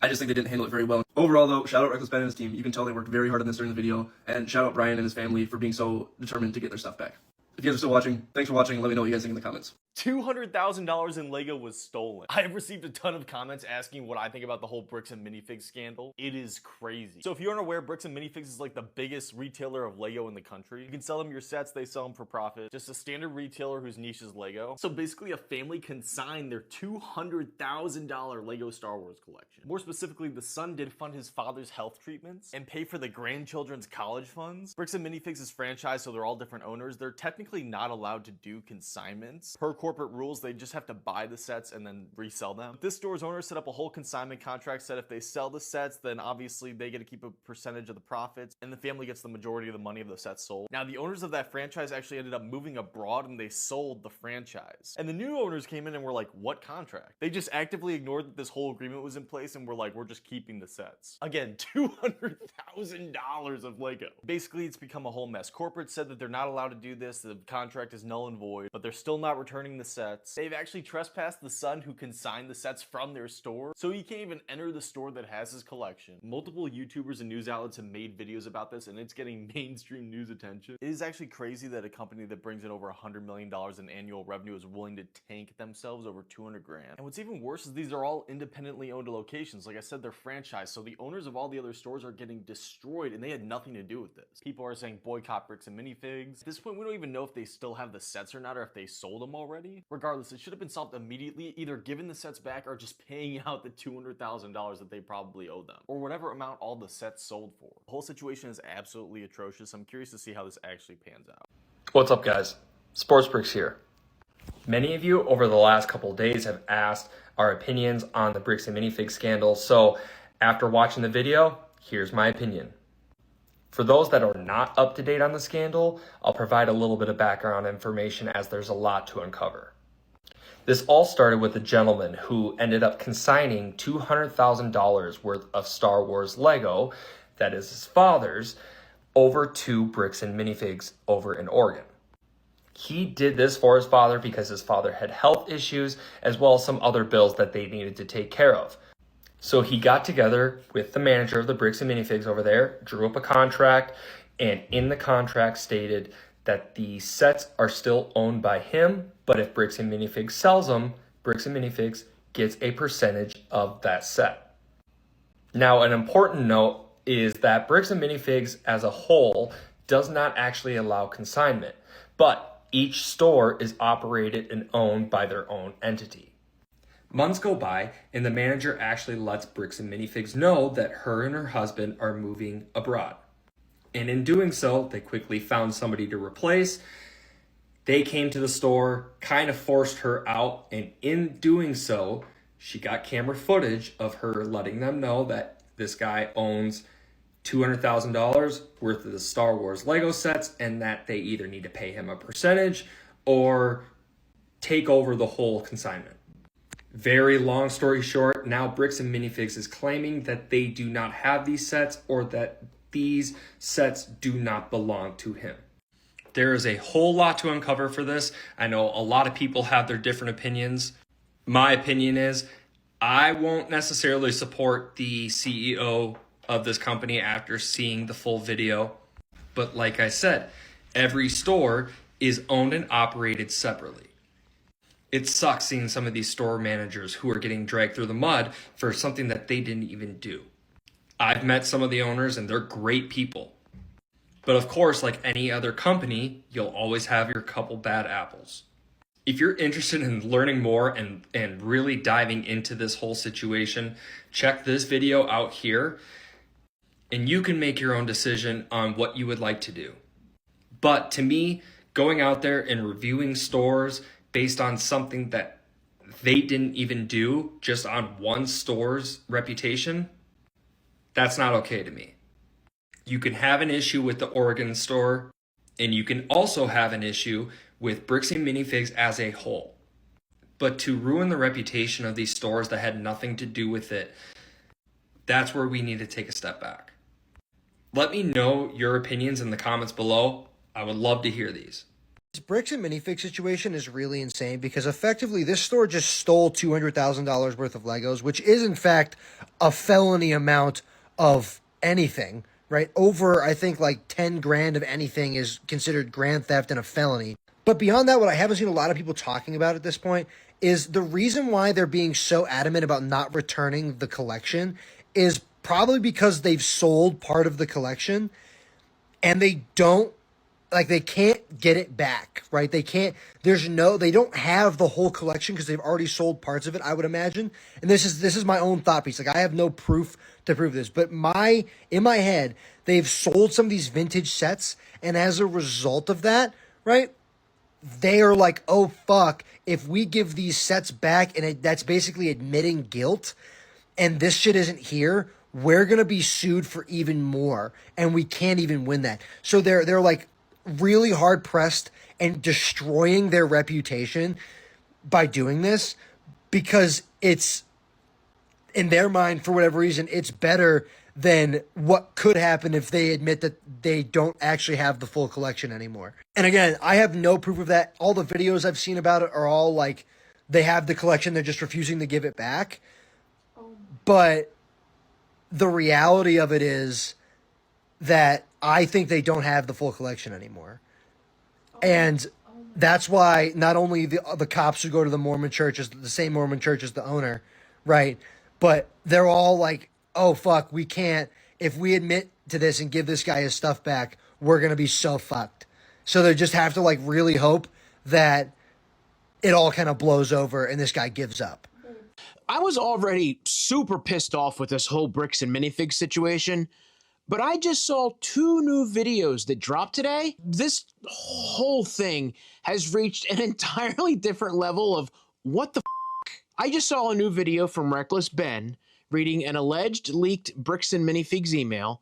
I just think they didn't handle it very well. Overall, though, shout out Reckless Ben and his team. You can tell they worked very hard on this during the video, and shout out Brian and his family for being so determined to get their stuff back. If you guys are still watching, thanks for watching. Let me know what you guys think in the comments. $200,000 in Lego was stolen. I have received a ton of comments asking what I think about the whole Bricks and Minifigs scandal. It is crazy. So if you aren't aware, Bricks and Minifigs is like the biggest retailer of Lego in the country. You can sell them your sets, they sell them for profit. Just a standard retailer whose niche is Lego. So basically a family consigned their $200,000 Lego Star Wars collection. More specifically, the son did fund his father's health treatments and pay for the grandchildren's college funds. Bricks and Minifigs is franchised, so they're all different owners. They're technically technically not allowed to do consignments. Per corporate rules, they just have to buy the sets and then resell them. This store's owner set up a whole consignment contract, said if they sell the sets, then obviously they get to keep a percentage of the profits, and the family gets the majority of the money of the sets sold. Now, the owners of that franchise actually ended up moving abroad, and they sold the franchise. And the new owners came in and were like, what contract? They just actively ignored that this whole agreement was in place and were like, we're just keeping the sets. Again, $200,000 of Lego. Basically, it's become a whole mess. Corporate said that they're not allowed to do this, the contract is null and void, but they're still not returning the sets. They've actually trespassed the son who consigned the sets from their store, so he can't even enter the store that has his collection. Multiple YouTubers and news outlets have made videos about this, and it's getting mainstream news attention. It is actually crazy that a company that brings in over $100 million in annual revenue is willing to tank themselves over 200 grand. And what's even worse is these are all independently owned locations. Like I said, they're franchised, so the owners of all the other stores are getting destroyed, and they had nothing to do with this. People are saying boycott Bricks and Minifigs. At this point, we don't even know if they still have the sets or not, or if they sold them already. Regardless, it should have been solved immediately, either giving the sets back or just paying out the $200,000 that they probably owe them, or whatever amount all the sets sold for. The whole situation is absolutely atrocious. I'm curious to see how this actually pans out. What's up, guys? Sports Bricks here. Many of you over the last couple of days have asked our opinions on the Bricks and Minifigs scandal, so after watching the video, here's my opinion. For those that are not up to date on the scandal, I'll provide a little bit of background information as there's a lot to uncover. This all started with a gentleman who ended up consigning $200,000 worth of Star Wars Lego, that is his father's, over to Bricks and Minifigs over in Oregon. He did this for his father because his father had health issues as well as some other bills that they needed to take care of. So he got together with the manager of the Bricks and Minifigs over there, drew up a contract, and in the contract stated that the sets are still owned by him, but if Bricks and Minifigs sells them, Bricks and Minifigs gets a percentage of that set. Now, an important note is that Bricks and Minifigs as a whole does not actually allow consignment, but each store is operated and owned by their own entity. Months go by, and the manager actually lets Bricks and Minifigs know that her and her husband are moving abroad. And in doing so, they quickly found somebody to replace. They came to the store, kind of forced her out, and in doing so, she got camera footage of her letting them know that this guy owns $200,000 worth of the Star Wars Lego sets and that they either need to pay him a percentage or take over the whole consignment. Very long story short, now Bricks and Minifigs is claiming that they do not have these sets or that these sets do not belong to him. There is a whole lot to uncover for this. I know a lot of people have their different opinions. My opinion is I won't necessarily support the CEO of this company after seeing the full video. But like I said, every store is owned and operated separately. It sucks seeing some of these store managers who are getting dragged through the mud for something that they didn't even do. I've met some of the owners and they're great people. But of course, like any other company, you'll always have your couple bad apples. If you're interested in learning more and really diving into this whole situation, check this video out here and you can make your own decision on what you would like to do. But to me, going out there and reviewing stores based on something that they didn't even do, just on one store's reputation, that's not okay to me. You can have an issue with the Oregon store, and you can also have an issue with Bricks and Minifigs as a whole. But to ruin the reputation of these stores that had nothing to do with it, that's where we need to take a step back. Let me know your opinions in the comments below. I would love to hear these. This Bricks and Minifig situation is really insane because effectively this store just stole $200,000 worth of Legos, which is in fact a felony amount of anything, right? Over, I think, like 10 grand of anything is considered grand theft and a felony. But beyond that, what I haven't seen a lot of people talking about at this point is the reason why they're being so adamant about not returning the collection is probably because they've sold part of the collection and they can't get it back, right? They don't have the whole collection because they've already sold parts of it, I would imagine. And this is my own thought piece. Like, I have no proof to prove this, but in my head, they've sold some of these vintage sets, and as a result of that, right, they are like, oh fuck, if we give these sets back, and that's basically admitting guilt, and this shit isn't here, we're gonna be sued for even more, and we can't even win that. So they're like really hard pressed and destroying their reputation by doing this, because it's, in their mind, for whatever reason, it's better than what could happen if they admit that they don't actually have the full collection anymore. And again, I have no proof of that. All the videos I've seen about it are all like, they have the collection, they're just refusing to give it back. But the reality of it is that I think they don't have the full collection anymore. And that's why not only the cops who go to the Mormon church is the same Mormon church as the owner, right? But they're all like, oh, fuck, we can't. If we admit to this and give this guy his stuff back, we're going to be so fucked. So they just have to like really hope that it all kind of blows over and this guy gives up. I was already super pissed off with this whole Bricks and Minifigs situation, but I just saw 2 new videos that dropped today. This whole thing has reached an entirely different level of what the f***. I just saw a new video from Reckless Ben reading an alleged leaked Bricks and Minifigs email,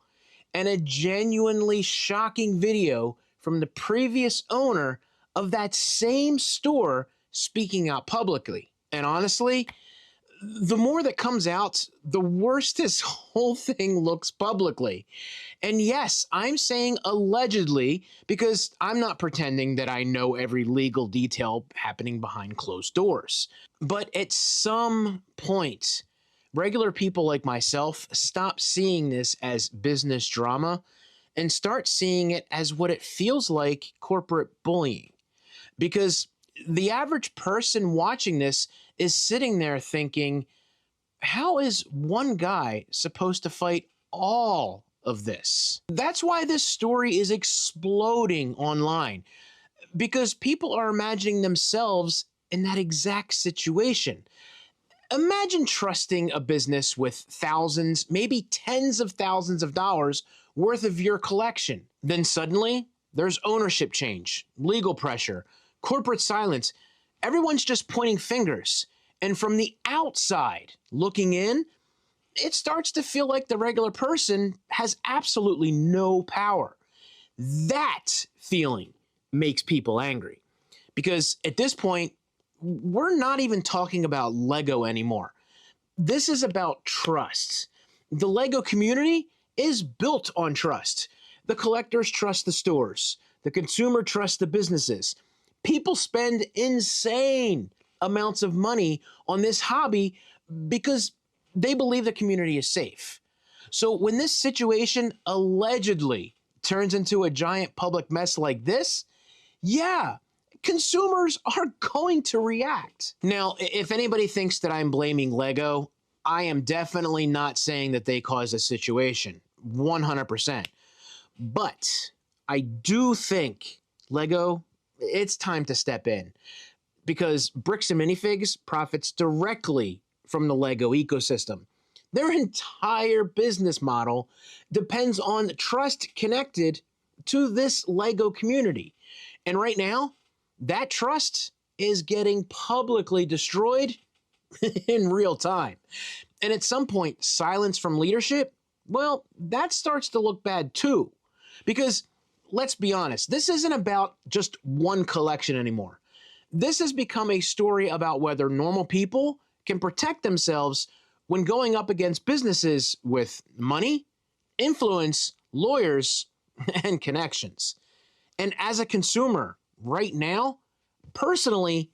and a genuinely shocking video from the previous owner of that same store speaking out publicly. And honestly, the more that comes out, the worse this whole thing looks publicly. And yes, I'm saying allegedly because I'm not pretending that I know every legal detail happening behind closed doors. But at some point, regular people like myself stop seeing this as business drama and start seeing it as what it feels like, corporate bullying. Because the average person watching this is sitting there thinking, how is one guy supposed to fight all of this? That's why this story is exploding online, because people are imagining themselves in that exact situation. Imagine trusting a business with thousands, maybe tens of thousands of dollars worth of your collection. Then suddenly, there's ownership change, legal pressure, corporate silence. Everyone's just pointing fingers. And from the outside, looking in, it starts to feel like the regular person has absolutely no power. That feeling makes people angry. Because at this point, we're not even talking about Lego anymore. This is about trust. The Lego community is built on trust. The collectors trust the stores. The consumer trusts the businesses. People spend insane amounts of money on this hobby because they believe the community is safe. So when this situation allegedly turns into a giant public mess like this, yeah, consumers are going to react. Now, if anybody thinks that I'm blaming Lego, I am definitely not saying that they caused the situation, 100%. But I do think Lego, it's time to step in, because Bricks and Minifigs profits directly from the Lego ecosystem. Their entire business model depends on trust connected to this Lego community. And right now, that trust is getting publicly destroyed in real time. And at some point, silence from leadership, well, that starts to look bad too. Because let's be honest, this isn't about just one collection anymore. This has become a story about whether normal people can protect themselves when going up against businesses with money, influence, lawyers, and connections. And as a consumer right now, personally,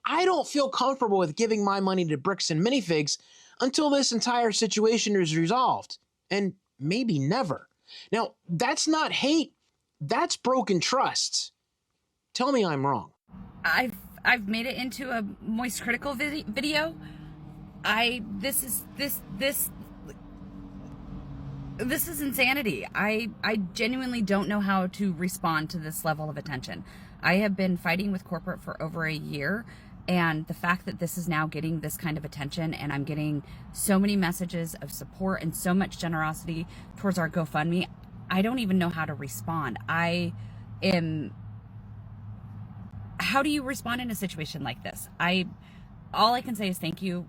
I don't feel comfortable with giving my money to Bricks and Minifigs until this entire situation is resolved, and maybe never. Now, that's not hate, that's broken trust. Tell me I'm wrong. I've made it into a Moist Critical video. This is insanity. I genuinely don't know how to respond to this level of attention. I have been fighting with corporate for over a year, and the fact that this is now getting this kind of attention, and I'm getting so many messages of support and so much generosity towards our GoFundMe, I don't even know how to respond. how do you respond in a situation like this? All I can say is thank you.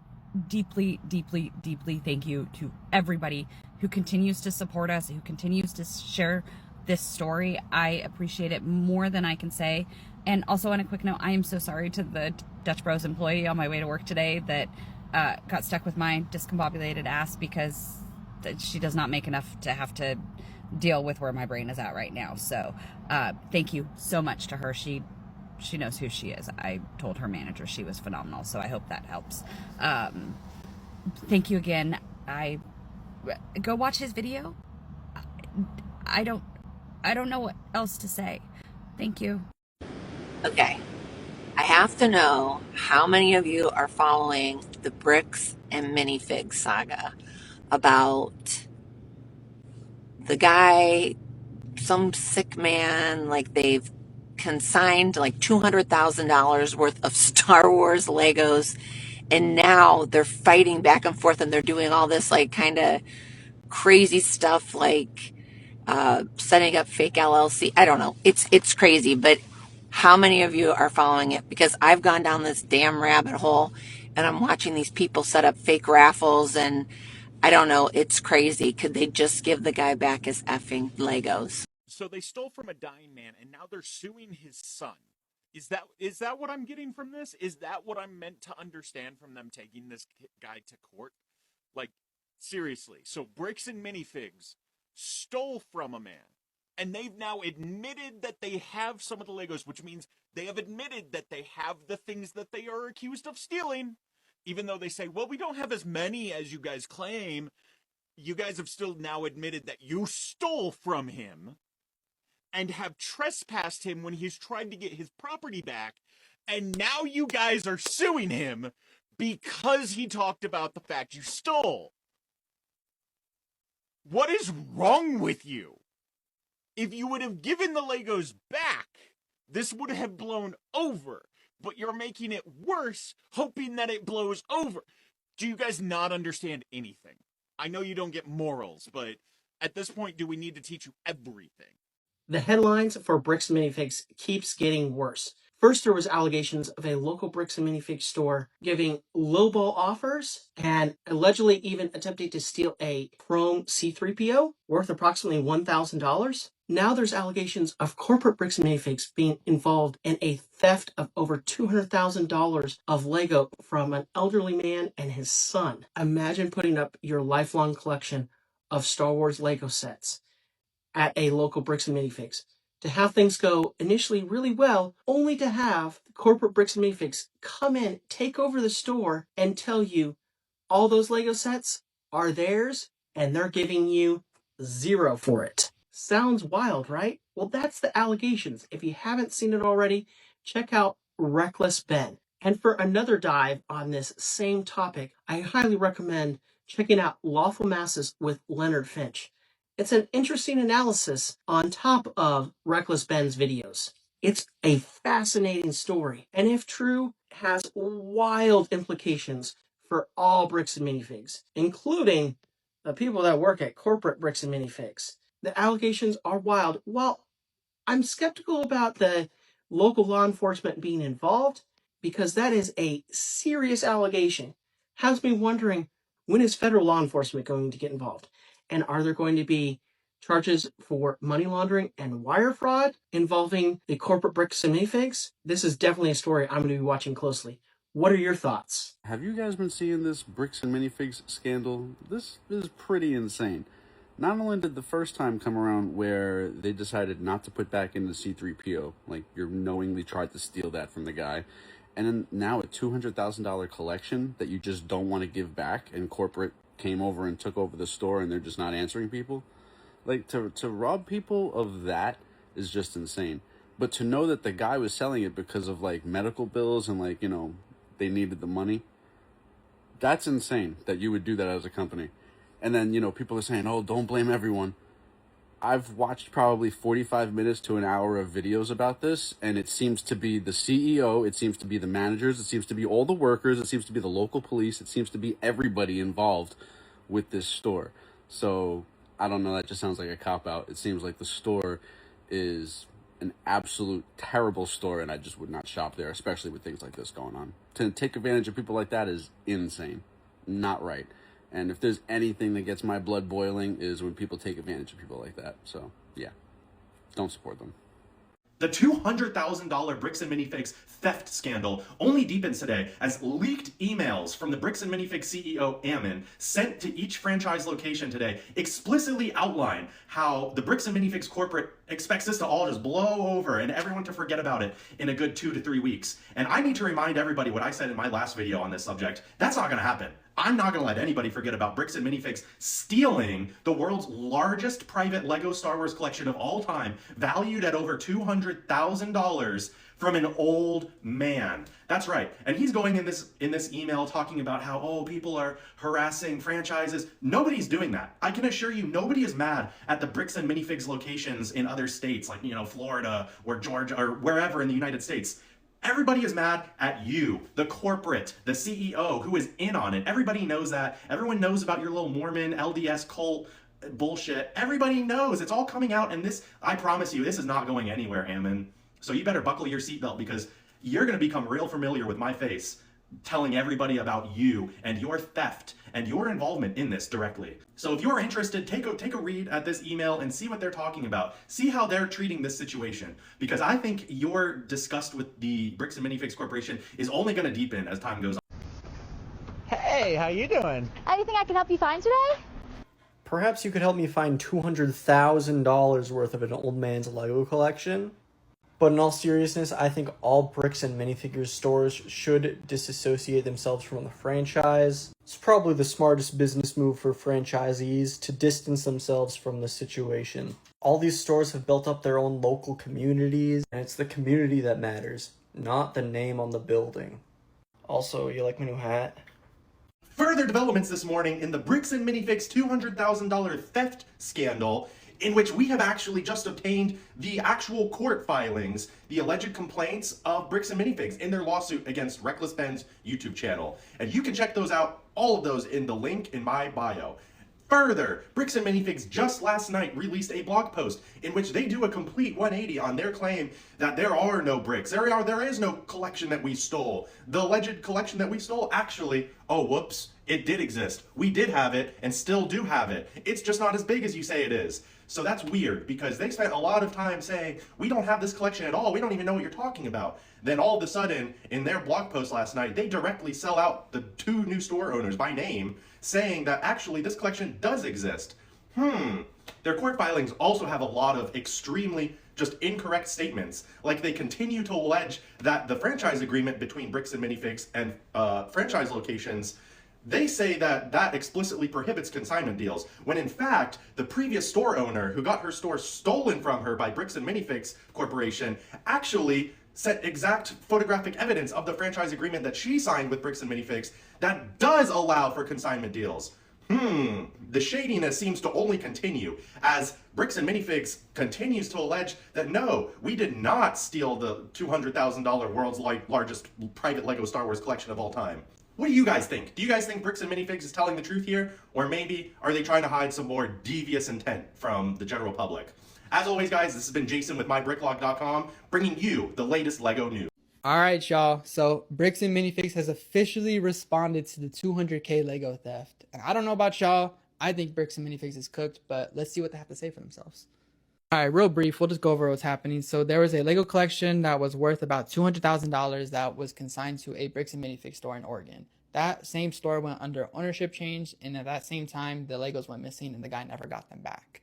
Deeply, deeply, deeply thank you to everybody who continues to support us, who continues to share this story. I appreciate it more than I can say. And also, on a quick note, I am so sorry to the Dutch Bros employee on my way to work today that got stuck with my discombobulated ass, because she does not make enough to have to deal with where my brain is at right now. So thank you so much to her. She knows who she is. I told her manager she was phenomenal, so I hope that helps. Thank you again. Go watch his video. I don't know what else to say. Thank you. Okay, I have to know how many of you are following the Bricks and Minifigs saga about the guy, some sick man, like they've consigned like $200,000 worth of Star Wars Legos, and now they're fighting back and forth, and they're doing all this like kind of crazy stuff, like setting up fake LLC. I don't know. It's crazy, but how many of you are following it? Because I've gone down this damn rabbit hole, and I'm watching these people set up fake raffles, and I don't know. It's crazy. Could they just give the guy back his effing Legos? So they stole from a dying man, and now they're suing his son. Is that what I'm getting from this? Is that what I'm meant to understand from them taking this guy to court? Like, seriously. So Bricks and Minifigs stole from a man, and they've now admitted that they have some of the Legos, which means they have admitted that they have the things that they are accused of stealing. Even though they say, well, we don't have as many as you guys claim, you guys have still now admitted that you stole from him and have trespassed him when he's tried to get his property back. And now you guys are suing him because he talked about the fact you stole. What is wrong with you? If you would have given the Legos back, this would have blown over. But you're making it worse, hoping that it blows over. Do you guys not understand anything? I know you don't get morals, but at this point, do we need to teach you everything? The headlines for Bricks and Minifigs keeps getting worse. First, there was allegations of a local Bricks and Minifigs store giving lowball offers and allegedly even attempting to steal a chrome C3PO worth approximately $1,000. Now there's allegations of corporate Bricks and Minifigs being involved in a theft of over $200,000 of Lego from an elderly man and his son. Imagine putting up your lifelong collection of Star Wars Lego sets at a local Bricks and Minifigs, to have things go initially really well, only to have the corporate Bricks and Minifigs come in, take over the store, and tell you all those Lego sets are theirs, and they're giving you $0 for it. Sounds wild, right? Well, that's the allegations. If you haven't seen it already, check out Reckless Ben. And for another dive on this same topic, I highly recommend checking out Lawful Masses with Leonard Finch. It's an interesting analysis on top of Reckless Ben's videos. It's a fascinating story, and if true, has wild implications for all Bricks and Minifigs, including the people that work at corporate Bricks and Minifigs. The allegations are wild. While I'm skeptical about the local law enforcement being involved, because that is a serious allegation, has me wondering, when is federal law enforcement going to get involved? And are there going to be charges for money laundering and wire fraud involving the corporate Bricks and Minifigs? This is definitely a story I'm going to be watching closely. What are your thoughts? Have you guys been seeing this Bricks and Minifigs scandal? This is pretty insane. Not only did the first time come around where they decided not to put back in the C3PO, like you knowingly tried to steal that from the guy, and then now a $200,000 collection that you just don't want to give back, and corporate came over and took over the store and they're just not answering people. Like, to rob people of that is just insane. But to know that the guy was selling it because of like medical bills and like, you know, they needed the money, that's insane that you would do that as a company. And then, you know, people are saying, oh, don't blame everyone. I've watched probably 45 minutes to an hour of videos about this, and it seems to be the CEO, it seems to be the managers, it seems to be all the workers, it seems to be the local police, it seems to be everybody involved with this store. So, I don't know, that just sounds like a cop-out. It seems like the store is an absolute terrible store, and I just would not shop there, especially with things like this going on. To take advantage of people like that is insane. Not right. And if there's anything that gets my blood boiling is when people take advantage of people like that. So, yeah. Don't support them. The $200,000 Bricks and Minifigs theft scandal only deepens today as leaked emails from the Bricks and Minifigs CEO Ammon sent to each franchise location today explicitly outline how the Bricks and Minifigs corporate expects this to all just blow over and everyone to forget about it in a good 2 to 3 weeks. And I need to remind everybody what I said in my last video on this subject. That's not going to happen. I'm not going to let anybody forget about Bricks and Minifigs stealing the world's largest private Lego Star Wars collection of all time, valued at over $200,000 from an old man. That's right. And he's going in this email talking about how, oh, people are harassing franchises. Nobody's doing that. I can assure you nobody is mad at the Bricks and Minifigs locations in other states like, Florida or Georgia or wherever in the United States. Everybody is mad at you, the corporate, the CEO who is in on it. Everybody knows that. Everyone knows about your little Mormon LDS cult bullshit. Everybody knows. It's all coming out, and this, I promise you, this is not going anywhere, Ammon. So you better buckle your seatbelt because you're going to become real familiar with my face telling everybody about you and your theft and your involvement in this directly. So if you're interested, take a read at this email and see what they're talking about. See how they're treating this situation, because I think your disgust with the Bricks and Minifigs Corporation is only going to deepen as time goes on. Hey, how you doing? Anything I can help you find today? Perhaps you could help me find $200,000 worth of an old man's Lego collection. But in all seriousness, I think all Bricks and Minifigures stores should disassociate themselves from the franchise. It's probably the smartest business move for franchisees to distance themselves from the situation. All these stores have built up their own local communities, and it's the community that matters, not the name on the building. Also, you like my new hat? Further developments this morning in the Bricks and Minifigs $200,000 theft scandal, in which we have actually just obtained the actual court filings, the alleged complaints of Bricks and Minifigs in their lawsuit against Reckless Ben's YouTube channel. And you can check those out, all of those, in the link in my bio. Further, Bricks and Minifigs just last night released a blog post in which they do a complete 180 on their claim that there are no bricks. There is no collection that we stole. The alleged collection that we stole, actually, oh whoops, it did exist. We did have it and still do have it. It's just not as big as you say it is. So that's weird because they spent a lot of time saying, we don't have this collection at all. We don't even know what you're talking about. Then all of a sudden, in their blog post last night, they directly sell out the 2 new store owners by name, saying that actually this collection does exist. Their court filings also have a lot of extremely just incorrect statements. Like they continue to allege that the franchise agreement between Bricks and Minifigs and franchise locations, they say that that explicitly prohibits consignment deals, when in fact, the previous store owner who got her store stolen from her by Bricks and Minifigs Corporation actually sent exact photographic evidence of the franchise agreement that she signed with Bricks and Minifigs that does allow for consignment deals. The shadiness seems to only continue as Bricks and Minifigs continues to allege that no, we did not steal the $200,000 world's largest private Lego Star Wars collection of all time. What do you guys think? Do you guys think Bricks and Minifigs is telling the truth here? Or maybe are they trying to hide some more devious intent from the general public? As always, guys, this has been Jason with mybricklog.com, bringing you the latest Lego news. Alright, y'all. So, Bricks and Minifigs has officially responded to the 200K Lego theft. And I don't know about y'all, I think Bricks and Minifigs is cooked, but let's see what they have to say for themselves. Alright, real brief, we'll just go over what's happening. So there was a Lego collection that was worth about $200,000 that was consigned to a Bricks and Minifigs store in Oregon. That same store went under ownership change, and at that same time, the Legos went missing and the guy never got them back.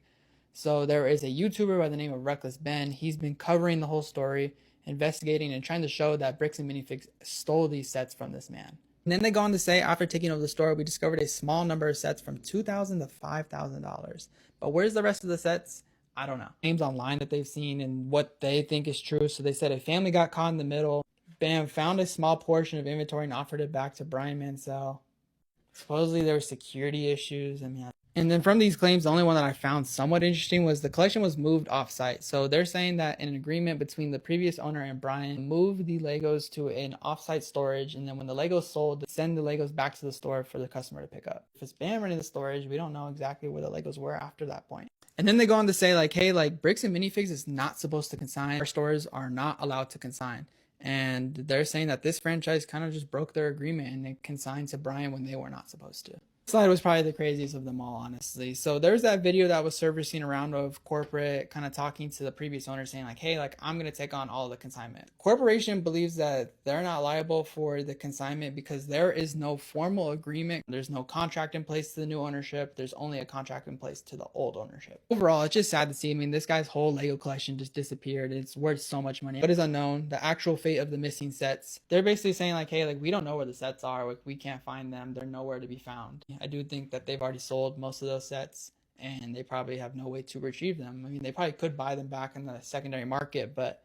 So there is a YouTuber by the name of Reckless Ben. He's been covering the whole story, investigating, and trying to show that Bricks and Minifigs stole these sets from this man. And then they go on to say, after taking over the store, we discovered a small number of sets from $2,000 to $5,000. But where's the rest of the sets? I don't know. Names online that they've seen and what they think is true. So they said a family got caught in the middle. Bam, found a small portion of inventory and offered it back to Brian Mansell. Supposedly there were security issues. I mean, And then from these claims, the only one that I found somewhat interesting was the collection was moved off-site. So they're saying that in an agreement between the previous owner and Brian, moved the Legos to an off-site storage, and then when the Legos sold, send the Legos back to the store for the customer to pick up. If it's been running the storage, we don't know exactly where the Legos were after that point. And then they go on to say like, hey, like Bricks and Minifigs is not supposed to consign. Our stores are not allowed to consign. And they're saying that this franchise kind of just broke their agreement and they consigned to Brian when they were not supposed to. Slide was probably the craziest of them all, honestly. So there's that video that was surfacing around of corporate kind of talking to the previous owner saying like, hey, like I'm going to take on all the consignment. Corporation believes that they're not liable for the consignment because there is no formal agreement. There's no contract in place to the new ownership. There's only a contract in place to the old ownership. Overall, it's just sad to see. I mean, this guy's whole Lego collection just disappeared. It's worth so much money. What is unknown, the actual fate of the missing sets. They're basically saying like, hey, like we don't know where the sets are. Like, we can't find them. They're nowhere to be found. I do think that they've already sold most of those sets and they probably have no way to retrieve them. I mean, they probably could buy them back in the secondary market, but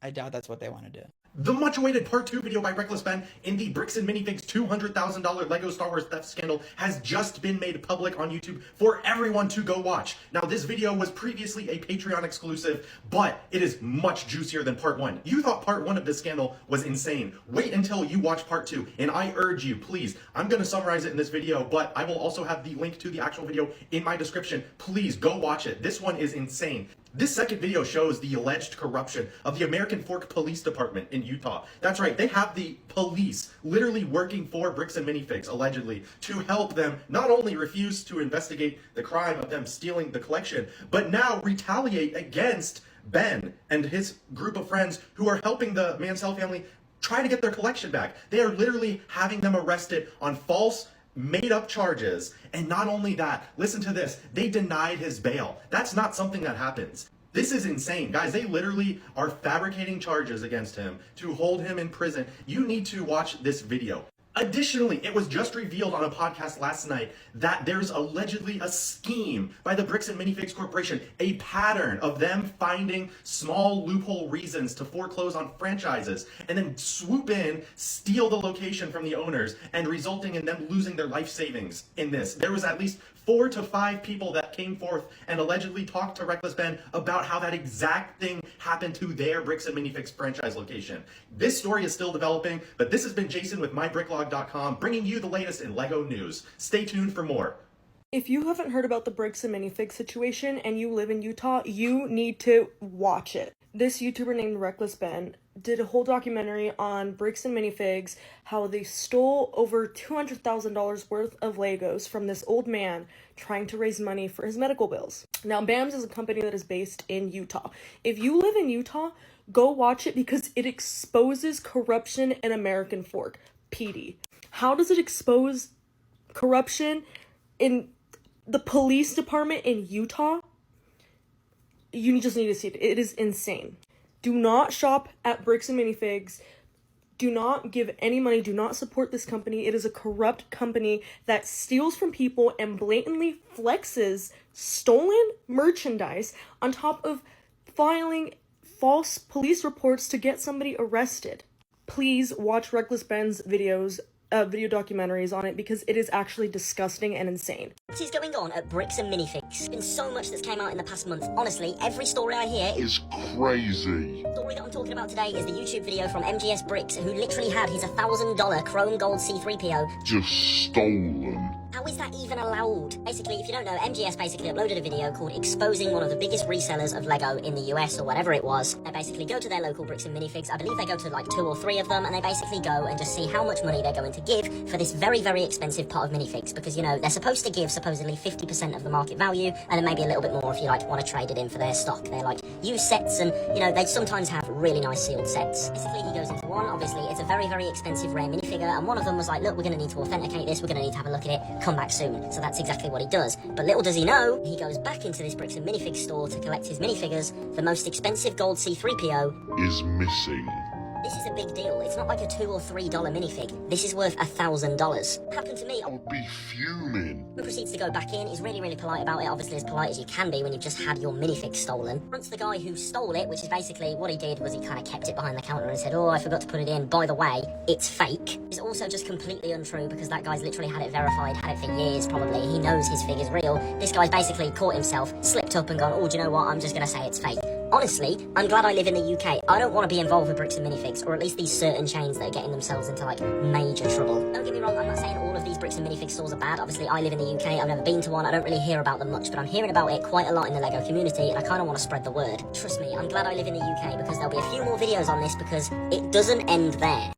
I doubt that's what they want to do. The much-awaited Part 2 video by Reckless Ben in the Bricks and Minifigs $200,000 LEGO Star Wars theft scandal has just been made public on YouTube for everyone to go watch. Now, this video was previously a Patreon exclusive, but it is much juicier than Part 1. You thought Part 1 of this scandal was insane. Wait until you watch Part 2, and I urge you, please, I'm going to summarize it in this video, but I will also have the link to the actual video in my description. Please go watch it. This one is insane. This second video shows the alleged corruption of the American Fork Police Department in Utah. That's right, they have the police literally working for Bricks and Minifigs, allegedly, to help them not only refuse to investigate the crime of them stealing the collection, but now retaliate against Ben and his group of friends who are helping the Mansell family try to get their collection back. They are literally having them arrested on false made-up charges, and not only that, listen to this, they denied his bail. That's not something that happens. This is insane. Guys, they literally are fabricating charges against him to hold him in prison. You need to watch this video. Additionally, it was just revealed on a podcast last night that there's allegedly a scheme by the Bricks and Minifigs Corporation, a pattern of them finding small loophole reasons to foreclose on franchises and then swoop in, steal the location from the owners, and resulting in them losing their life savings in this. There was at least 4 to 5 people that came forth and allegedly talked to Reckless Ben about how that exact thing happened to their Bricks and Minifigs franchise location. This story is still developing, but this has been Jason with mybricklog.com, bringing you the latest in LEGO news. Stay tuned for more. If you haven't heard about the Bricks and Minifigs situation and you live in Utah, you need to watch it. This YouTuber named Reckless Ben did a whole documentary on Bricks and Minifigs, how they stole over $200,000 worth of Legos from this old man trying to raise money for his medical bills. Now, BAMS is a company that is based in Utah. If you live in Utah, go watch it because it exposes corruption in American Fork. PD. How does it expose corruption in the police department in Utah? You just need to see it. It is insane. Do not shop at Bricks and Minifigs. Do not give any money. Do not support this company. It is a corrupt company that steals from people and blatantly flexes stolen merchandise on top of filing false police reports to get somebody arrested. Please watch Reckless Ben's video documentaries on it because it is actually disgusting and insane. What is going on at Bricks and Minifigs? There's been so much that's came out in the past month. Honestly, every story I hear is crazy. The story that I'm talking about today is the YouTube video from MGS Bricks, who literally had his $1,000 chrome gold C3PO just stolen. How is that even allowed? Basically, if you don't know, MGS basically uploaded a video called exposing one of the biggest resellers of Lego in the US or whatever it was. They basically go to their local Bricks and Minifigs. I believe they go to like 2 or 3 of them, and they basically go and just see how much money they're going to give for this very, very expensive pot of minifigs, because, you know, they're supposed to give supposedly 50% of the market value, and then maybe a little bit more if you like want to trade it in for their stock. They're like used sets, and you know, they sometimes have really nice sealed sets. Basically, he goes into one. Obviously, it's a very, very expensive rare minifigure, and one of them was like, look, we're going to need to authenticate this, we're going to need to have a look at it, come back soon. So that's exactly what he does. But little does he know, he goes back into this Bricks and Minifigs store to collect his minifigures. The most expensive gold C3PO is missing. This is a big deal. It's not like a $2 or $3 minifig. This is worth $1,000. Happened to me. I would be fuming. Who proceeds to go back in, is really, really polite about it, obviously as polite as you can be when you've just had your minifig stolen. Once the guy who stole it, which is basically what he did was he kind of kept it behind the counter and said, oh, I forgot to put it in. By the way, it's fake. It's also just completely untrue because that guy's literally had it verified, had it for years probably. He knows his fig is real. This guy's basically caught himself, slipped up and gone, oh, do you know what? I'm just going to say it's fake. Honestly, I'm glad I live in the UK. I don't want to be involved with Bricks and Minifigs, or at least these certain chains that are getting themselves into, like, major trouble. Don't get me wrong, I'm not saying all of these Bricks and Minifig stores are bad. Obviously, I live in the UK, I've never been to one, I don't really hear about them much, but I'm hearing about it quite a lot in the LEGO community, and I kind of want to spread the word. Trust me, I'm glad I live in the UK, because there'll be a few more videos on this, because it doesn't end there.